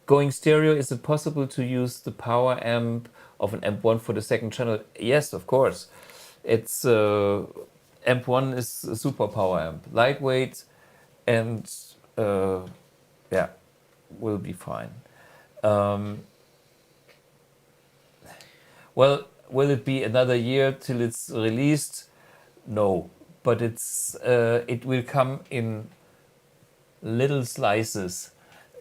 Going stereo, is it possible to use the power amp of an Amp1 for the second channel? Yes, of course. It's Amp1 is a super power amp, lightweight, and will be fine. Well, will it be another year till it's released? No, but it will come in little slices.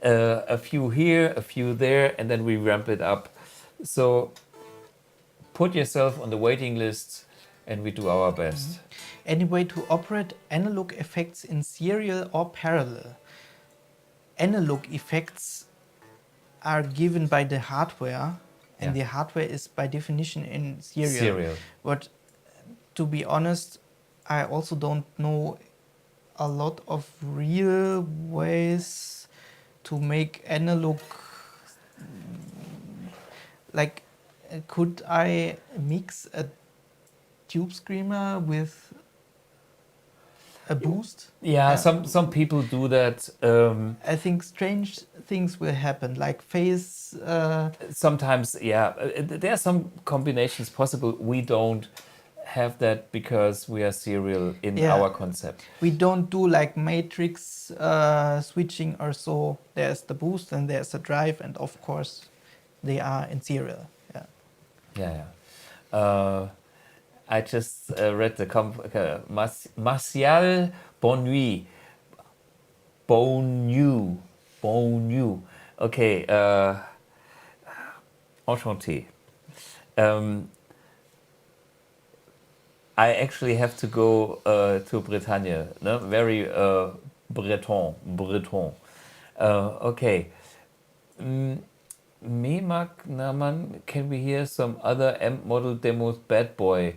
A few here, a few there, and then we ramp it up. So put yourself on the waiting list, and we do our best. Any way to operate analog effects in serial or parallel? Analog effects are given by the hardware, and the hardware is by definition in serial. But to be honest, I also don't know a lot of real ways to make analog. Like, could I mix a tube screamer with a boost? Yeah, some people do that. I think strange things will happen, like phase. Sometimes, there are some combinations possible. We don't have that because we are serial in our concept. We don't do like matrix switching or so. There's the boost and there's the drive, and of course, they are in serial. I just read the Martial Bonnuy. Bonnu. Okay, enchanté. I actually have to go to Bretagne, no? Very Breton. Okay. Memak Naman, can we hear some other amp model demos? Bad Boy.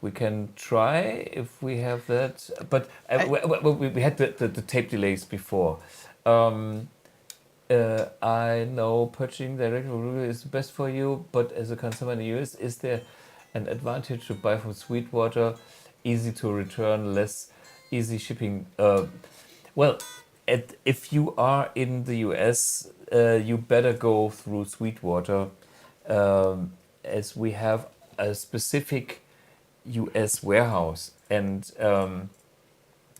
We can try if we have that. But we had the tape delays before. I know purchasing directly is best for you, but as a consumer in the US, is there an advantage to buy from Sweetwater? Easy to return, less easy shipping. If you are in the US, you better go through Sweetwater, as we have a specific US warehouse, and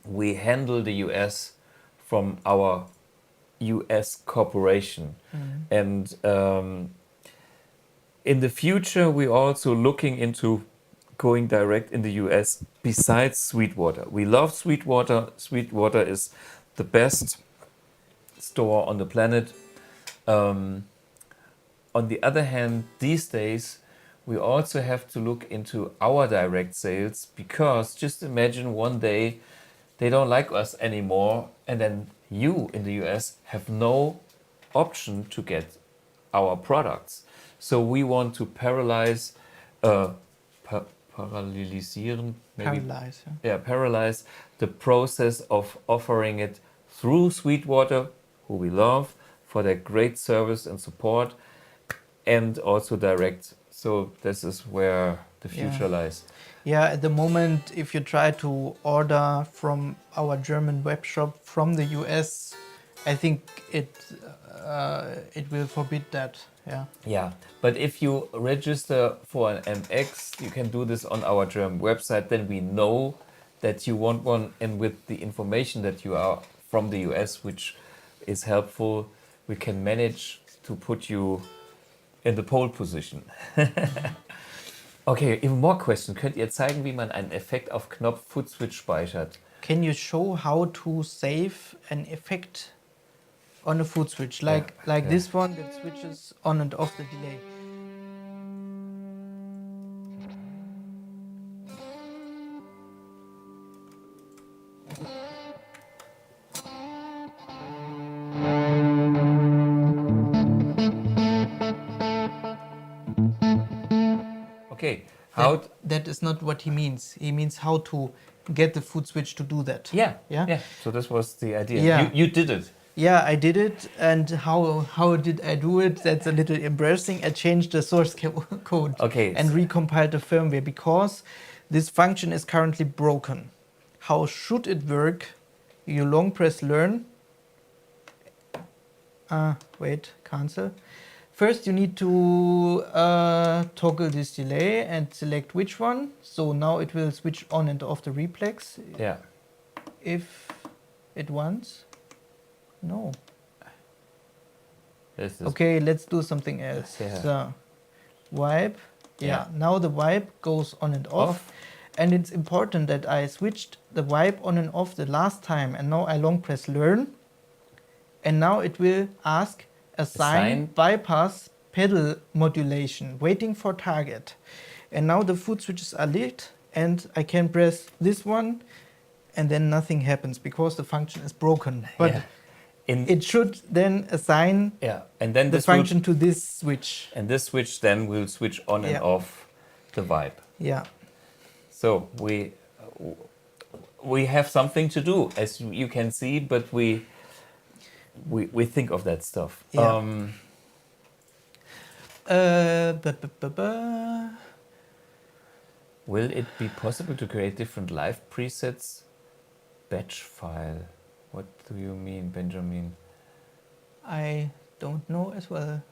we handle the US from our US corporation. And in the future, we're also looking into going direct in the US besides Sweetwater. We love Sweetwater. Sweetwater is the best store on the planet. On the other hand, these days, we also have to look into our direct sales, because just imagine one day they don't like us anymore, and then you in the US have no option to get our products. So we want to paralyze the process of offering it through Sweetwater, who we love for their great service and support, and also direct. So this is where the future lies. Yeah, at the moment, if you try to order from our German web shop from the US, I think it will forbid that. Yeah, but if you register for an MX, you can do this on our German website. Then we know that you want one, and with the information that you are from the US, which is helpful, we can manage to put you in the pole position. Okay, even more question. Könnt ihr zeigen, wie man einen Effekt auf Knopf Footswitch speichert? Can you show how to save an effect on a footswitch, like this one that switches on and off the delay? Okay, that is not what he means. He means how to get the footswitch to do that. Yeah. So this was the idea. Yeah. You did it. Yeah, I did it. And how did I do it? That's a little embarrassing. I changed the source code and recompiled the firmware, because this function is currently broken. How should it work? You long press learn. Cancel. First, you need to toggle this delay and select which one. So now it will switch on and off the replex. Yeah. If it wants. No. Okay, let's do something else. So, wipe. Now the wipe goes on and off. And it's important that I switched the wipe on and off the last time. And now I long press learn. And now it will ask assign bypass pedal modulation, waiting for target. And now the foot switches are lit, and I can press this one, and then nothing happens because the function is broken. But it should then assign and then the function to this switch. And this switch then will switch on and off the vibe. Yeah. So we have something to do, as you can see, but we think of that stuff. Yeah. Will it be possible to create different live presets? Batch file. What do you mean, Benjamin? I don't know as well.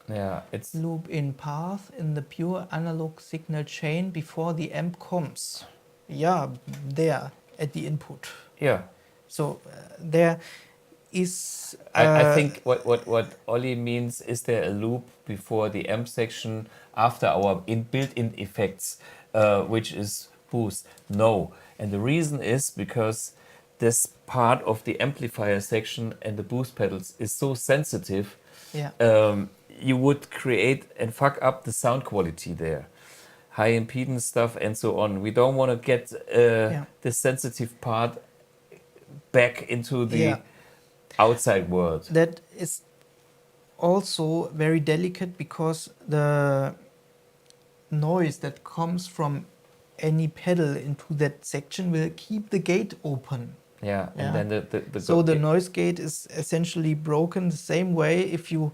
Yeah, it's loop in path in the pure analog signal chain before the amp comes. Yeah, there at the input. Yeah. So there is. I think what Ollie means is there a loop before the amp section after our built-in effects, which is boost? No, and the reason is because this part of the amplifier section and the boost pedals is so sensitive. Yeah. You would create and fuck up the sound quality there. High impedance stuff and so on. We don't want to get the sensitive part back into the outside world. That is also very delicate because the noise that comes from any pedal into that section will keep the gate open. Yeah, and then the noise gate is essentially broken the same way if you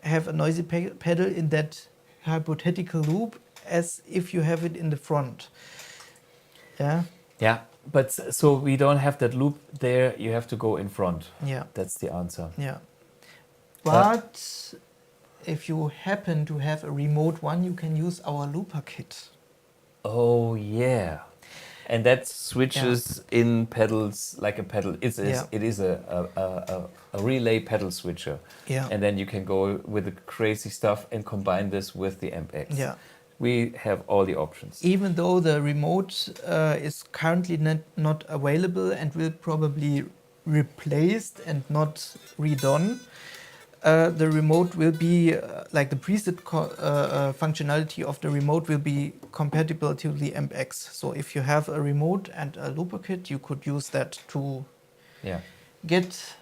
have a noisy pedal in that hypothetical loop as if you have it in the front. Yeah. Yeah, but so we don't have that loop there. You have to go in front. Yeah. That's the answer. Yeah. But if you happen to have a remote one, you can use our looper kit. Oh yeah. And that switches in pedals like a pedal. It is a relay pedal switcher. Yeah. And then you can go with the crazy stuff and combine this with the AmpX. Yeah. We have all the options. Even though the remote is currently not available and will probably replaced and not redone, the remote will be like the preset functionality of the remote will be compatible to the AmpX. So if you have a remote and a looper kit, you could use that to get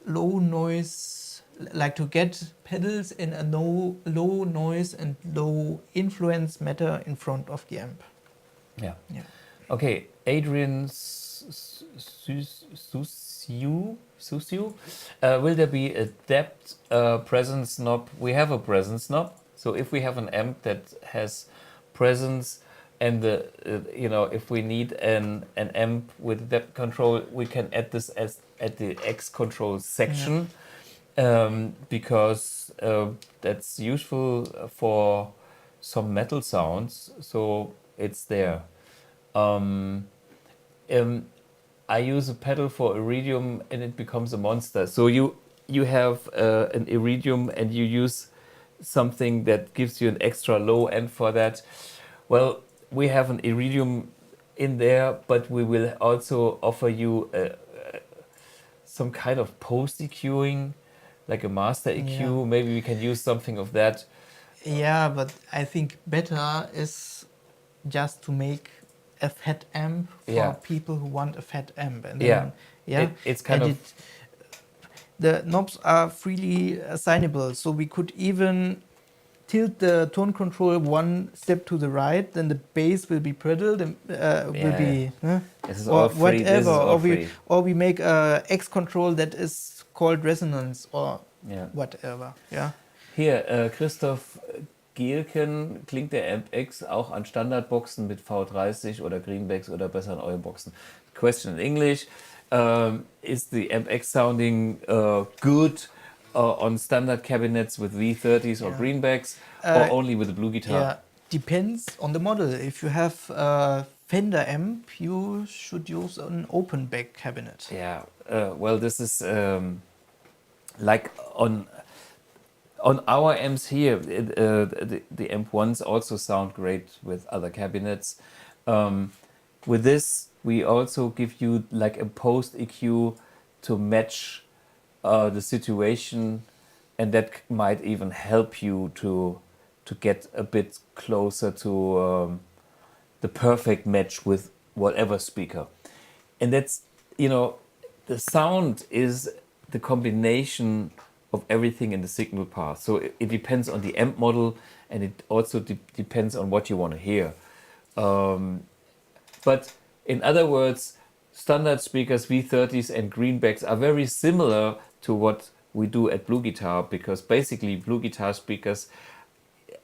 low noise, like to get pedals in a low noise and low influence matter in front of the amp. Yeah. Okay, Adrian Susiu, will there be a depth presence knob? We have a presence knob. So if we have an amp that has presence and the if we need an amp with depth control, we can add this as at the X control section because that's useful for some metal sounds. So it's there. I use a pedal for Iridium and it becomes a monster. So you have an Iridium and you use something that gives you an extra low end for that. Well, we have an Iridium in there, but we will also offer you some kind of post EQing, like a master EQ. Yeah. Maybe we can use something of that. Yeah, but I think better is just to make a fat amp for people who want a fat amp. And then, it's kind of... the knobs are freely assignable, so we could even tilt the tone control one step to the right, then the bass will be pedaled and will be this is or all free. whatever, this is all or we make a X control that is called resonance or whatever. Yeah. Hier, Christoph Gielken, klingt der AmpX auch an Standardboxen mit V30 oder Greenbacks oder besser an euren Boxen? Question in English, is the AmpX sounding good on standard cabinets with V30s or Greenbacks or only with the BluGuitar? Yeah, depends on the model. If you have a Fender amp, you should use an open back cabinet. Yeah, well this is like on our amps here, the Amp1s also sound great with other cabinets. With this, we also give you like a post EQ to match the situation, and that might even help you to to get a bit closer to the perfect match with whatever speaker. And that's, you know, the sound is the combination of everything in the signal path. So it depends on the amp model, and it also depends on what you want to hear. But in other words, standard speakers, V30s and greenbacks are very similar to what we do at BluGuitar, because basically BluGuitar speakers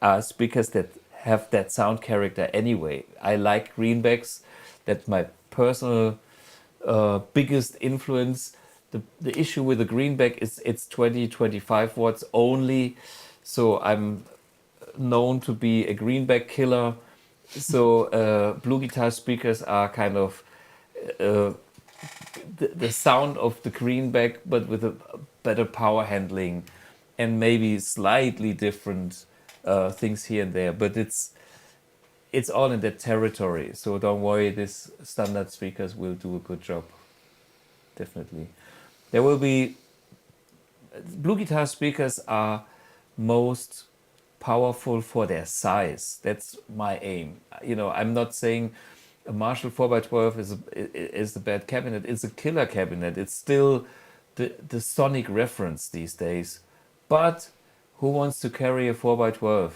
are speakers that have that sound character anyway. I like greenbacks. That's my personal biggest influence. The issue with the greenback is it's 20-25 watts only, so I'm known to be a greenback killer. So BluGuitar speakers are kind of the sound of the greenback, but with a better power handling and maybe slightly different things here and there. But it's all in that territory. So don't worry, these standard speakers will do a good job. Definitely. There will be BluGuitar speakers are most powerful for their size. That's my aim. You know, I'm not saying a Marshall 4x12 is a bad cabinet. It's a killer cabinet. It's still the sonic reference these days. But who wants to carry a 4x12?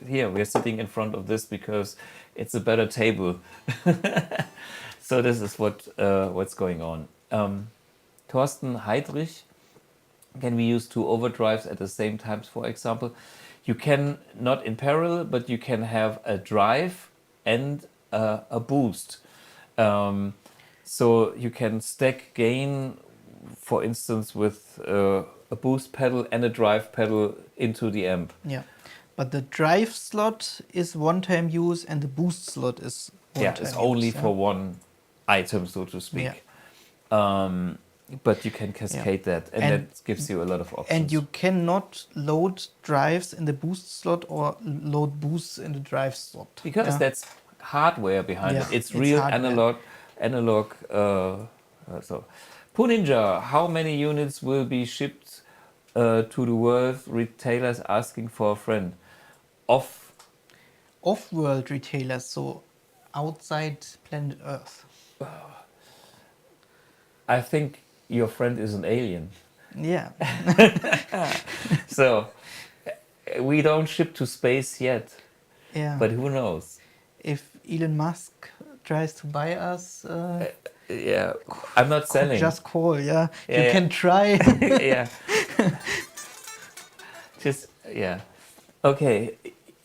Here we're sitting in front of this because it's a better table. So this is what's going on. Thorsten Heydrich, can we use two overdrives at the same time, for example? You can, not in parallel, but you can have a drive and a boost. So you can stack gain, for instance, with a boost pedal and a drive pedal into the amp. Yeah, but the drive slot is one-time use and the boost slot is one-time use. It's only for one item, so to speak. Yeah. But you can cascade that, and that gives you a lot of options. And you cannot load drives in the boost slot or load boosts in the drive slot. Because that's hardware behind it. It's real hardware. analog. So, Poo Ninja, how many units will be shipped to the world? Retailers asking for a friend. Off-world retailers, so outside planet Earth. I think your friend is an alien. Yeah. So, we don't ship to space yet. Yeah. But who knows? If Elon Musk tries to buy us, yeah, I'm not selling. Just call, Yeah, you can try. Yeah. Okay.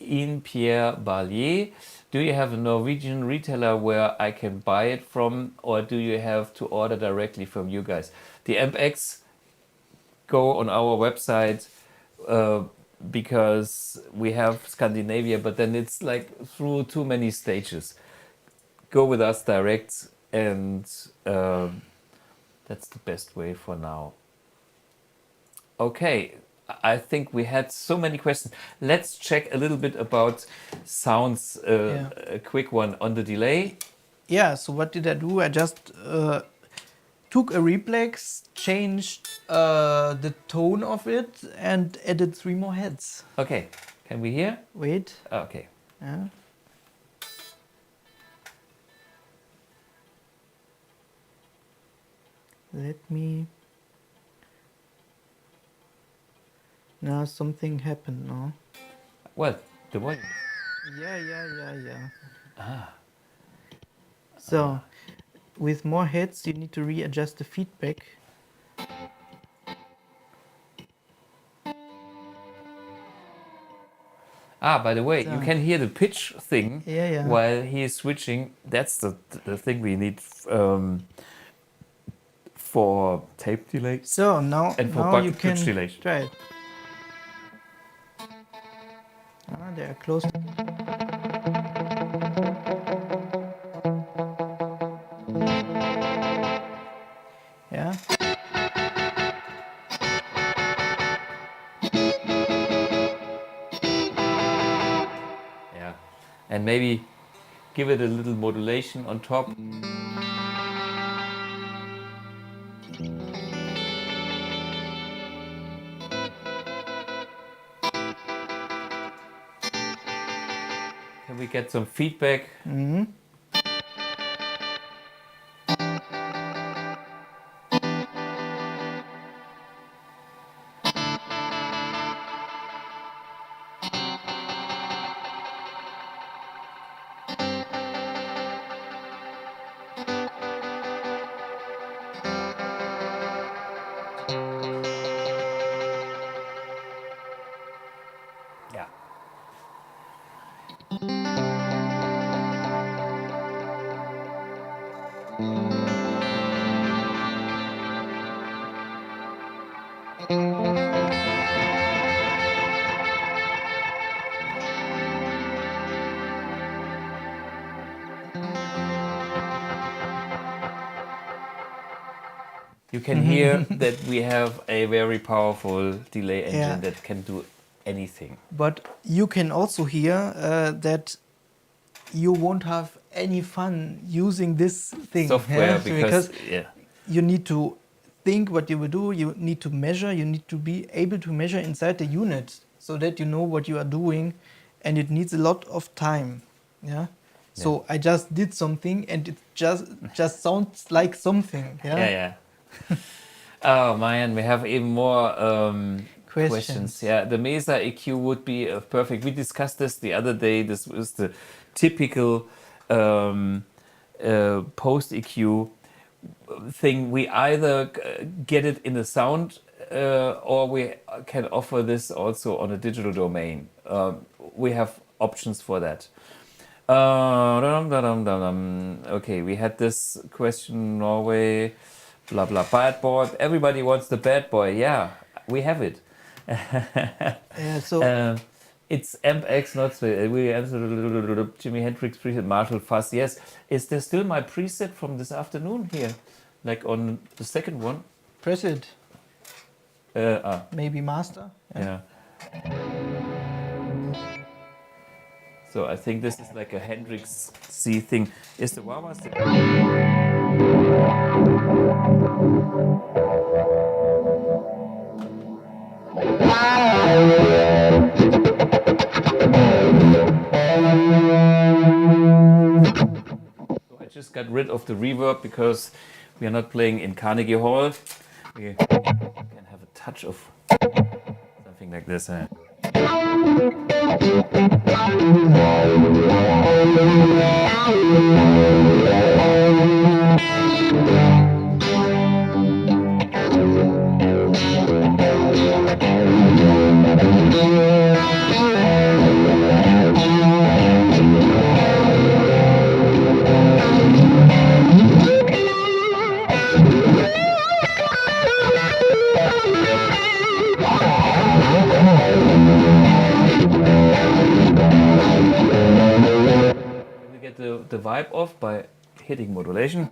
Ian Pierre Barlier, do you have a Norwegian retailer where I can buy it from, or do you have to order directly from you guys? The AmpX, go on our website because we have Skandinavia, but then it's like through too many stages. Go with us direct, and that's the best way for now. Okay, I think we had so many questions. Let's check a little bit about sounds. A quick one on the delay. Yeah, so what did I do? I just took a replex, changed the tone of it, and added 3 more heads. Okay, can we hear? Wait. Okay. Yeah. Let me... Now something happened now. Well, the volume. Yeah. Ah. So, with more heads, you need to readjust the feedback. By the way, you can hear the pitch thing while he is switching. That's the thing we need for tape delay. So now, and for now you pitch can delay. try it. They are close. Yeah. Yeah, and maybe give it a little modulation on top. Can we get some feedback? Yeah. You can hear that we have a very powerful delay engine that can do anything. But you can also hear that you won't have any fun using this thing. Software, because you need to think what you will do, you need to measure, you need to be able to measure inside the unit so that you know what you are doing, and it needs a lot of time. So I just did something and it just sounds like something. Oh man, we have even more questions. Yeah, the Mesa EQ would be perfect. We discussed this the other day. This was the typical post EQ thing. We either get it in a sound or we can offer this also on a digital domain. We have options for that. Okay, we had this question, Norway, blah blah, Bad Boy. Everybody wants the Bad Boy. Yeah, we have it. It's AmpX, not we answered Jimi Hendrix preset, Marshall fuzz. Yes, is there still my preset from this afternoon here, like on the second one? Preset. Maybe master. Yeah. So I think this is like a Hendrix C thing. Is the wah-wah still? So I just got rid of the reverb because we are not playing in Carnegie Hall. We can have a touch of something like this. The vibe off by hitting modulation.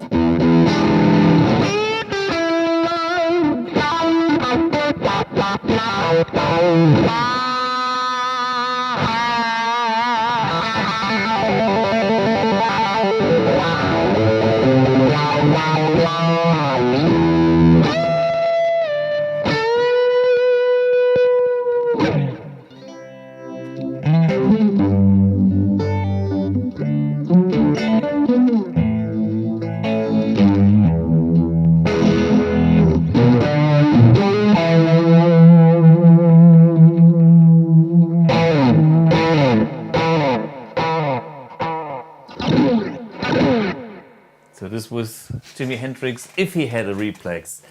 So this was Jimi Hendrix if he had a replex.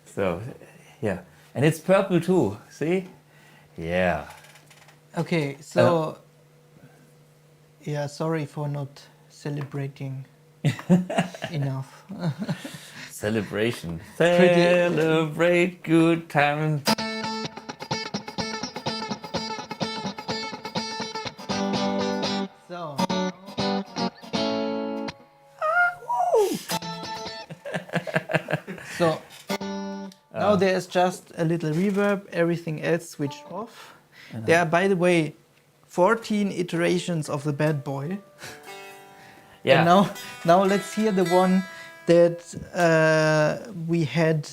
So yeah, and it's purple too. See? Yeah. Okay, so yeah, sorry for not celebrating enough. Celebration. Celebrate good time. So. So now there's just a little reverb, everything else switched off. There are, by the way, 14 iterations of the Bad Boy. Yeah. And now let's hear the one that we had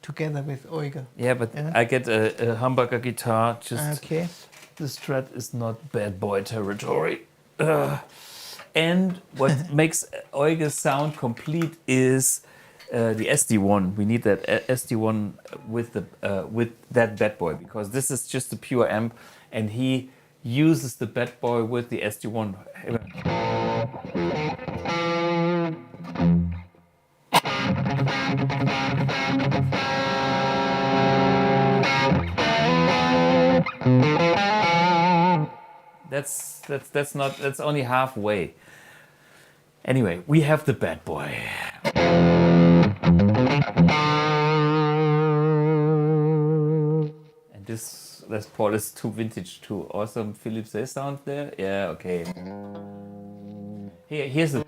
together with Euge. Yeah, but I get a humbucker guitar. Just okay. the Strat is not Bad Boy territory. And what makes Euge sound complete is the SD1. We need that SD1 with that Bad Boy, because this is just a pure amp, and he uses the Bad Boy with the SD1. That's only halfway. Anyway, we have the Bad Boy. And this Les Paul is too vintage, too awesome. Philips A sound there. Yeah, okay. Here's the.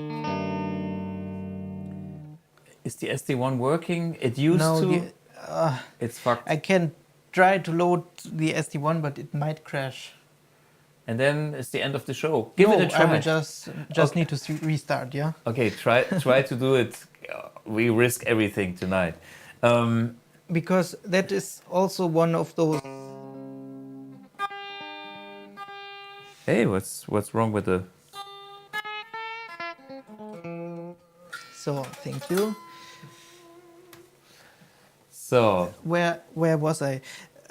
Is the SD1 working? It used to. It's fucked. I can try to load the SD1, but it might crash. And then it's the end of the show. Give it a try. I will just okay. Need to restart, yeah? Okay, try to do it. We risk everything tonight. Because that is also one of those... Hey, what's wrong with the... So, thank you. So... Where was I?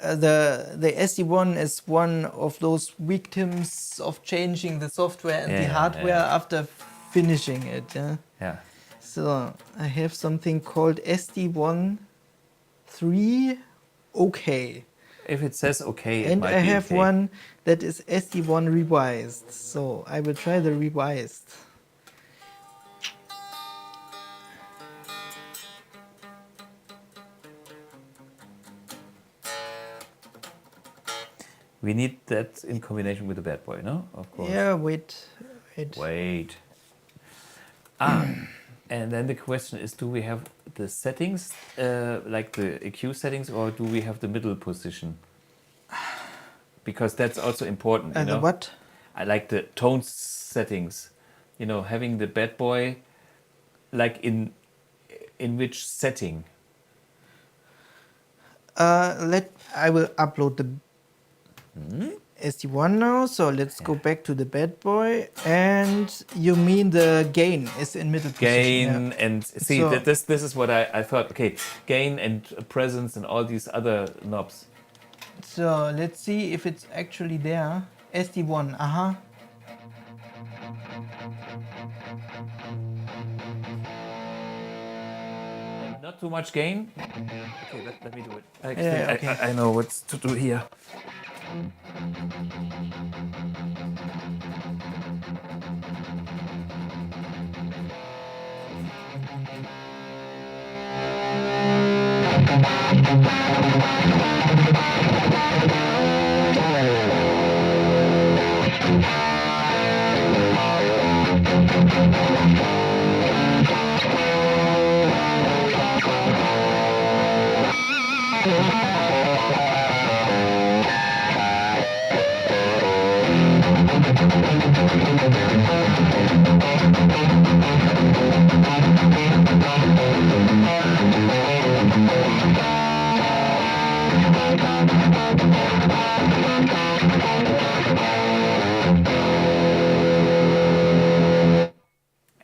The SD1 is one of those victims of changing the software and the hardware after finishing it. Yeah. So I have something called SD1 3 OK. If it says OK, it and might I be have okay. one that is SD1 revised. So I will try the revised. We need that in combination with the Bad Boy, no? Of course. Yeah, wait. And then the question is, do we have the settings, like the EQ settings, or do we have the middle position? Because that's also important, you know? The what? I like the tone settings. You know, having the Bad Boy, like in which setting? I will upload the SD1 now, so let's go back to the Bad Boy. And you mean the gain is in middle Gain position? and see, so, this is what I thought. Okay, gain and presence and all these other knobs. So let's see if it's actually there. SD1, Not too much gain. Okay, let me do it. Okay. I know what to do here.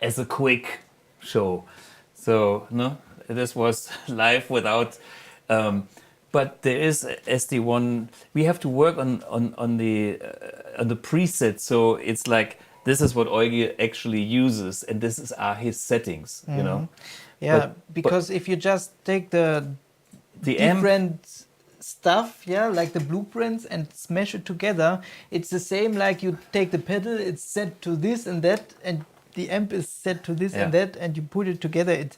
As a quick show, so no, this was live without. But there is SD1. We have to work on the preset. So it's like this is what Euge actually uses, and this are his settings. You know. Yeah, because if you just take the different stuff, like the blueprints, and smash it together, it's the same like you take the pedal, it's set to this and that, and the amp is set to this and that, and you put it together. It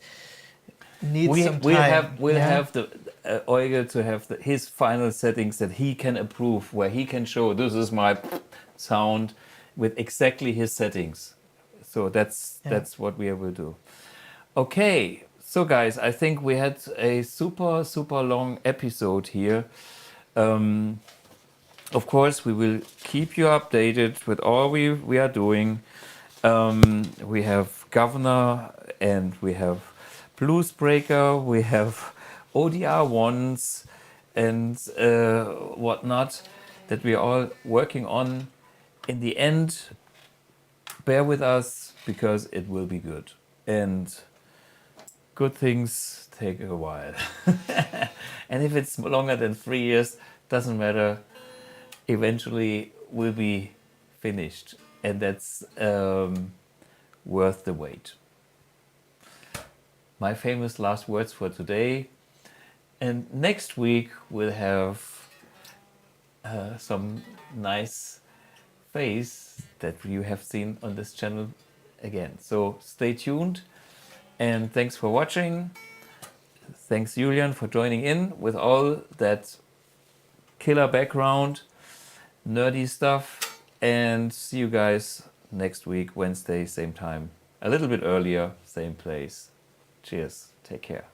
needs some time. We'll have the Euge to have his final settings that he can approve, where he can show this is my sound with exactly his settings. So that's what we will do. Okay, so guys, I think we had a super long episode here. Of course, we will keep you updated with all we are doing. We have Governor, and we have Bluesbreaker, we have ODR ones and whatnot that we are all working on. In the end, bear with us because it will be good. And good things take a while. And if it's longer than 3 years, doesn't matter. Eventually will be finished. And that's worth the wait. My famous last words for today. And next week we'll have some nice face that you have seen on this channel again. So stay tuned and thanks for watching. Thanks Julian for joining in with all that killer background, nerdy stuff, and see you guys next week, Wednesday, same time, a little bit earlier, same place. Cheers, take care.